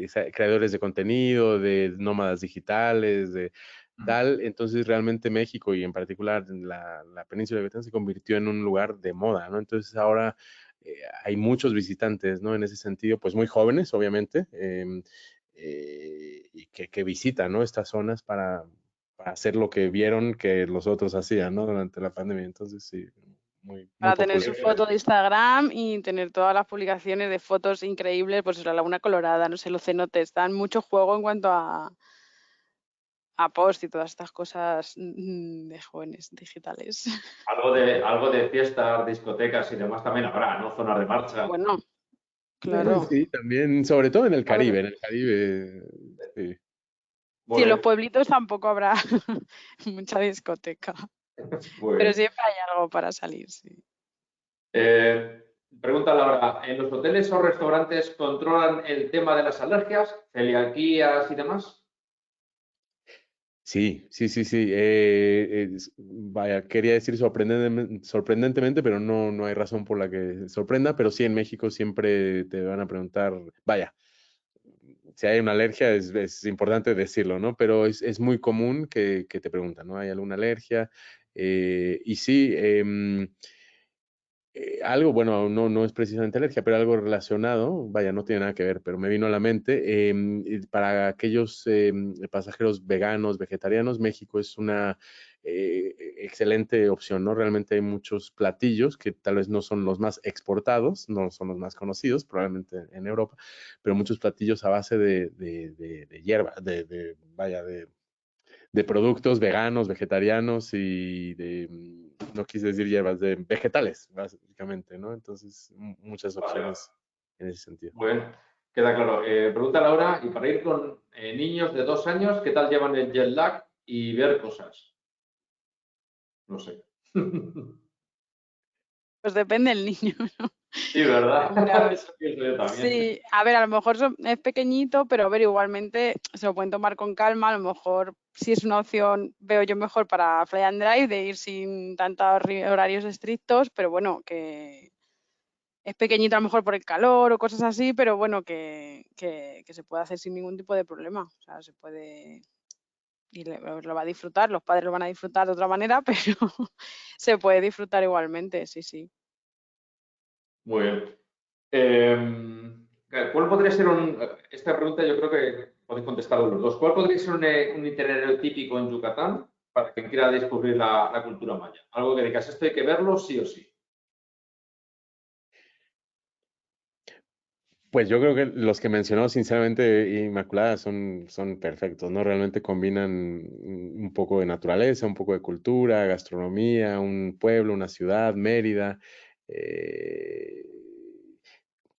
B: sea, creadores de contenido, de nómadas digitales, de tal. Entonces realmente México y en particular la península de Yucatán se convirtió en un lugar de moda, ¿no? Entonces ahora hay muchos visitantes, ¿no? En ese sentido, pues muy jóvenes, obviamente, y que visitan, ¿no? Estas zonas para hacer lo que vieron que los otros hacían, ¿no? Durante la pandemia. Entonces, sí, muy, muy
C: Para tener
B: popular.
C: su foto de Instagram y tener todas las publicaciones de fotos increíbles, pues la Laguna Colorada, no sé, los cenotes, dan mucho juego en cuanto a post y todas estas cosas de jóvenes digitales.
A: Algo de fiestas, discotecas y demás también habrá, ¿no? Zonas de marcha.
C: Bueno, claro.
B: Sí, también, sobre todo
C: A ver,
B: En el Caribe, sí.
A: Muy
C: sí, en los
A: bien,
C: pueblitos tampoco habrá mucha discoteca,
A: muy
C: pero
A: bien.
C: siempre hay algo para salir, sí.
A: Eh, Pregunta Laura, ¿en los hoteles o restaurantes controlan el tema de las alergias, celiaquías y demás?
B: Sí, sí, sí, sí. Vaya, quería decir sorprendentemente, pero no hay razón por la que sorprenda, pero sí en México siempre te van a preguntar, vaya, si hay una alergia es importante decirlo, ¿no? Pero es muy común que te preguntan, ¿no? ¿Hay alguna alergia? Y sí, algo, bueno, no es precisamente alergia, pero algo relacionado, vaya, no tiene nada que ver, pero me vino a la mente, para aquellos pasajeros veganos, vegetarianos, México es una excelente opción, ¿no? Realmente hay muchos platillos que tal vez no son los más exportados, no son los más conocidos, probablemente en Europa, pero muchos platillos a base de hierba, vaya, de productos veganos, vegetarianos y no quise decir hierbas, de vegetales, básicamente, ¿no? Entonces, muchas
A: Vale,
B: opciones en ese sentido.
A: muy bien, queda claro. Pregunta Laura, y para ir con niños de 2 años, ¿qué tal llevan el jet lag y ver cosas? No sé.
C: Pues depende del niño, ¿no?
A: Sí, ¿verdad?
C: Hombre, a ver.
A: Eso pienso yo también.
C: Sí, a ver, a lo mejor es pequeñito, pero a ver, igualmente se lo pueden tomar con calma. A lo mejor, si es una opción, veo yo mejor para Fly and Drive, de ir sin tantos horarios estrictos, pero bueno, que es pequeñito a lo mejor por el calor o cosas así, pero bueno, que se puede hacer sin ningún tipo de problema. O sea, se puede y lo va a disfrutar, los padres lo van a disfrutar de otra manera, pero se puede disfrutar igualmente, sí, sí.
A: Muy bien. ¿Cuál podría ser esta pregunta yo creo que podéis contestarlo los dos. ¿Cuál podría ser un itinerario típico en Yucatán para quien quiera descubrir la cultura maya? Algo que digas, esto hay que verlo sí o sí.
B: Pues yo creo que los que mencionó, sinceramente, Inmaculada, son perfectos, ¿no? Realmente combinan un poco de naturaleza, un poco de cultura, gastronomía, un pueblo, una ciudad, Mérida. eh,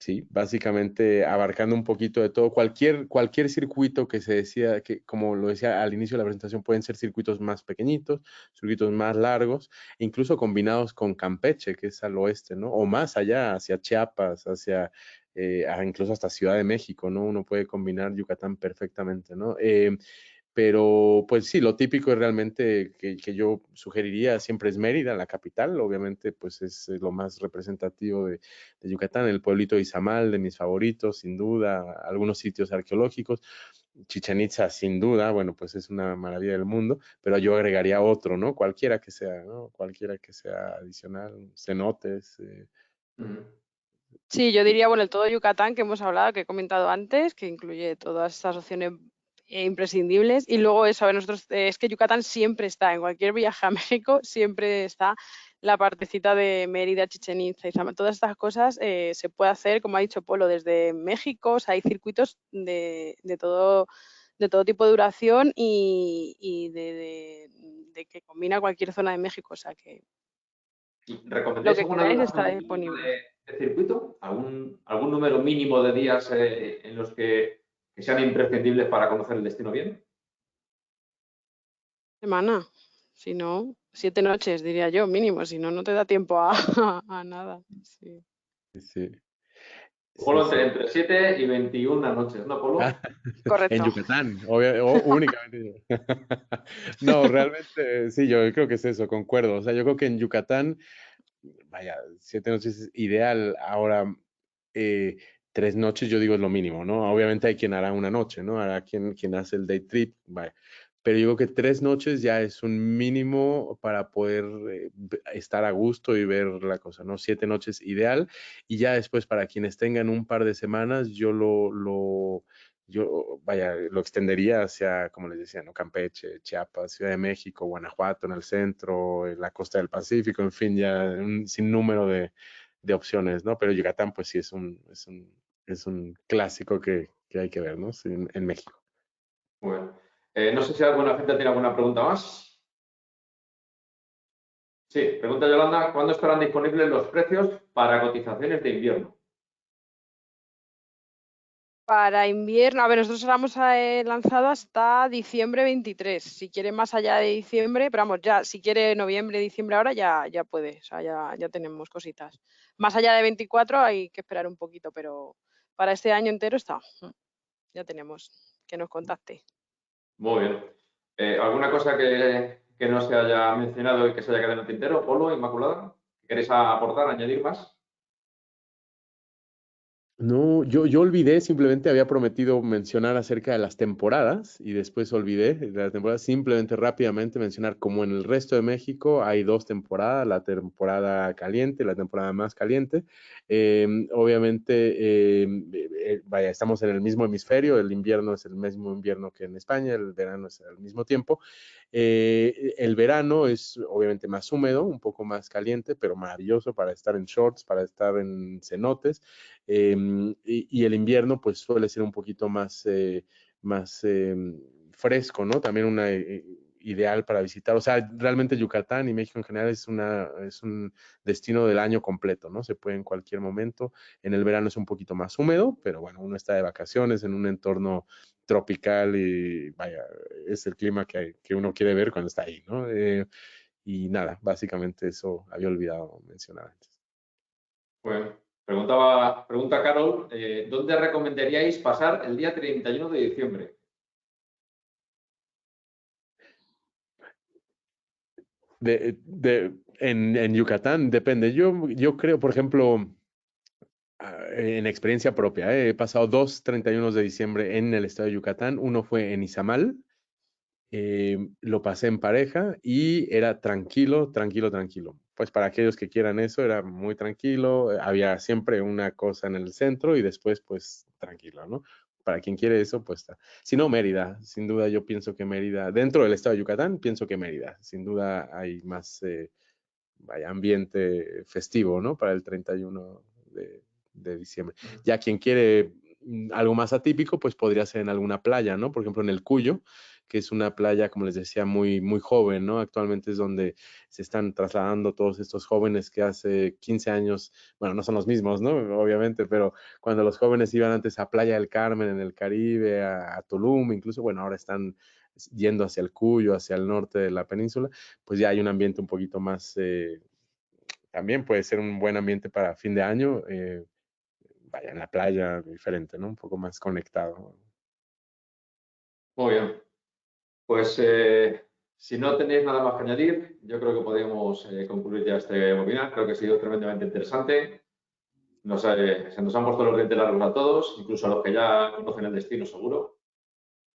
B: Sí, básicamente abarcando un poquito de todo. Cualquier circuito que se decía, que como lo decía al inicio de la presentación, pueden ser circuitos más pequeñitos, circuitos más largos, incluso combinados con Campeche, que es al oeste, ¿no? O más allá, hacia Chiapas, incluso hasta Ciudad de México, ¿no? Uno puede combinar Yucatán perfectamente, ¿no? Pero pues sí, lo típico es realmente que yo sugeriría siempre es Mérida, la capital, obviamente pues es lo más representativo de Yucatán, el pueblito de Izamal, de mis favoritos, sin duda, algunos sitios arqueológicos, Chichén Itzá, sin duda, bueno, pues es una maravilla del mundo, pero yo agregaría otro, ¿no? Cualquiera que sea, ¿no? Cualquiera que sea adicional, cenotes.
A: Ujú.
C: Sí, yo diría, bueno, el todo Yucatán que hemos hablado, que he comentado antes, que incluye todas estas opciones imprescindibles. Y luego eso, a ver, nosotros, es que Yucatán siempre está, en cualquier viaje a México, siempre está la partecita de Mérida, Chichén Itzá, Izamal. Todas estas cosas se puede hacer, como ha dicho Polo, desde México. O sea, hay circuitos de todo tipo de duración y de que combina cualquier zona de México. O sea, que
A: ¿Y
C: lo
A: recomendáis
C: que
A: alguna
C: queráis está
A: duración mínima
C: disponible.
A: de circuito? ¿Algún número mínimo de días en los que sean imprescindibles para conocer el destino bien?
C: Semana, si no, 7 noches, diría yo, mínimo, si no, no te da tiempo a, a nada. Sí.
B: Sí, sí,
A: Polo
B: sí.
A: entre 7 y 21 noches, ¿no,
B: Ah,
A: Polo?
B: en
C: Correcto.
B: Yucatán, únicamente. No, realmente sí, yo creo que es eso, concuerdo. O sea, yo creo que en Yucatán, vaya, 7 noches es ideal. Ahora, 3 noches yo digo es lo mínimo, ¿no? Obviamente hay quien hará una noche, ¿no? Hará quien hace el day trip, vaya. Pero yo creo que 3 noches ya es un mínimo para poder estar a gusto y ver la cosa, ¿no? 7 noches ideal. Y ya después para quienes tengan un par de semanas, vaya, lo extendería hacia, como les decía, ¿no? Campeche, Chiapas, Ciudad de México, Guanajuato en el centro, en la costa del Pacífico, en fin, ya un sinnúmero de opciones, ¿no? Pero Yucatán, pues sí, es un clásico que hay que ver, ¿no? Sí, en México.
A: Bueno, no sé si alguna gente tiene alguna pregunta más. Sí, pregunta Yolanda, ¿cuándo estarán disponibles los precios para cotizaciones de invierno?
C: Para invierno, a ver, nosotros éramos lanzado hasta diciembre 23. Si quiere más allá de diciembre, pero vamos, ya, si quiere noviembre, diciembre ahora, ya puede. O sea, ya tenemos cositas. Más allá de 24 hay que esperar un poquito, pero para este año entero está. Ya tenemos. Que nos contacte.
A: Muy bien. ¿Alguna cosa que no se haya mencionado y que se haya quedado en el tintero? Polo, Inmaculada, ¿queréis aportar, añadir más?
B: No, yo olvidé, simplemente había prometido mencionar acerca de las temporadas y después olvidé de las temporadas, simplemente rápidamente mencionar como en el resto de México hay dos temporadas, la temporada caliente, la temporada más caliente. Obviamente, vaya, estamos en el mismo hemisferio, el invierno es el mismo invierno que en España, el verano es al mismo tiempo. El verano es obviamente más húmedo, un poco más caliente, pero maravilloso para estar en shorts, para estar en cenotes. Y el invierno pues suele ser un poquito más fresco, ¿no? También una ideal para visitar. O sea, realmente Yucatán y México en general es un destino del año completo, ¿no? Se puede en cualquier momento. En el verano es un poquito más húmedo, pero bueno, uno está de vacaciones en un entorno tropical y vaya, es el clima que uno quiere ver cuando está ahí, ¿no? Y nada, básicamente eso había olvidado mencionar antes.
A: Bueno, pregunta Carol, ¿dónde recomendaríais pasar el día 31 de diciembre?
B: En Yucatán depende. Yo creo, por ejemplo, en experiencia propia, he pasado 2 31 de diciembre en el estado de Yucatán. Uno fue en Izamal, lo pasé en pareja y era tranquilo, tranquilo, tranquilo. Pues para aquellos que quieran eso, era muy tranquilo. Había siempre una cosa en el centro y después, pues, tranquilo, ¿no? Para quien quiere eso, pues está. Si no, Mérida, sin duda yo pienso que Mérida, dentro del estado de Yucatán, pienso que Mérida, sin duda hay más vaya, ambiente festivo, ¿no? Para el 31 de diciembre. Ya quien quiere algo más atípico, pues podría ser en alguna playa, ¿no? Por ejemplo, en el Cuyo, que es una playa, como les decía, muy, muy joven, ¿no? Actualmente es donde se están trasladando todos estos jóvenes que hace 15 años, bueno, no son los mismos, ¿no? Obviamente, pero cuando los jóvenes iban antes a Playa del Carmen en el Caribe, a Tulum, incluso, bueno, ahora están yendo hacia el Cuyo, hacia el norte de la península, pues ya hay un ambiente un poquito más, también puede ser un buen ambiente para fin de año, vaya en la playa, diferente, ¿no? Un poco más conectado.
A: Muy bien. Pues si no tenéis nada más que añadir, yo creo que podemos concluir ya este webinar. Creo que ha sido tremendamente interesante. Se nos han puesto los dientes largos a todos, incluso a los que ya conocen el destino, seguro.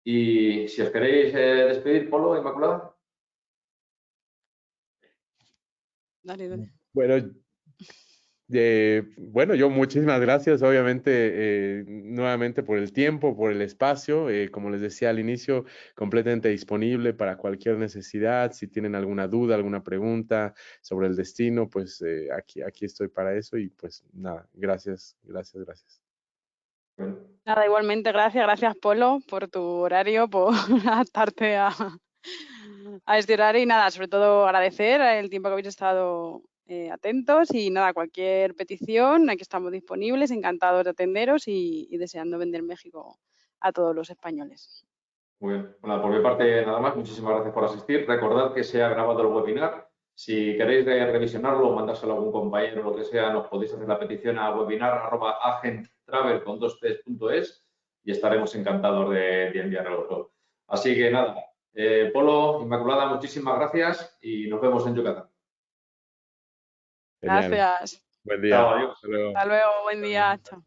A: Y si os queréis despedir, Polo, Inmaculada.
C: Dale, dale.
B: Bueno, yo muchísimas gracias, obviamente, nuevamente por el tiempo, por el espacio. Como les decía al inicio, completamente disponible para cualquier necesidad. Si tienen alguna duda, alguna pregunta sobre el destino, pues aquí estoy para eso. Y pues nada, gracias.
A: Bueno,
C: Nada, igualmente, gracias Polo por tu horario, por adaptarte a este horario y nada, sobre todo agradecer el tiempo que habéis estado atentos y nada, cualquier petición, aquí estamos disponibles, encantados de atenderos y deseando vender México a todos los españoles.
A: muy bien. Bueno, por mi parte, nada más. Muchísimas gracias por asistir. Recordad que se ha grabado el webinar. Si queréis revisionarlo o mandárselo a algún compañero o lo que sea, nos podéis hacer la petición a webinar@agenttravel.es y estaremos encantados de enviarlo. Así que nada, Polo, Inmaculada, muchísimas gracias y nos vemos en Yucatán.
B: Genial.
C: Gracias.
B: Buen día.
A: Chao, adiós.
B: Hasta luego.
C: Hasta luego, buen día. Chao.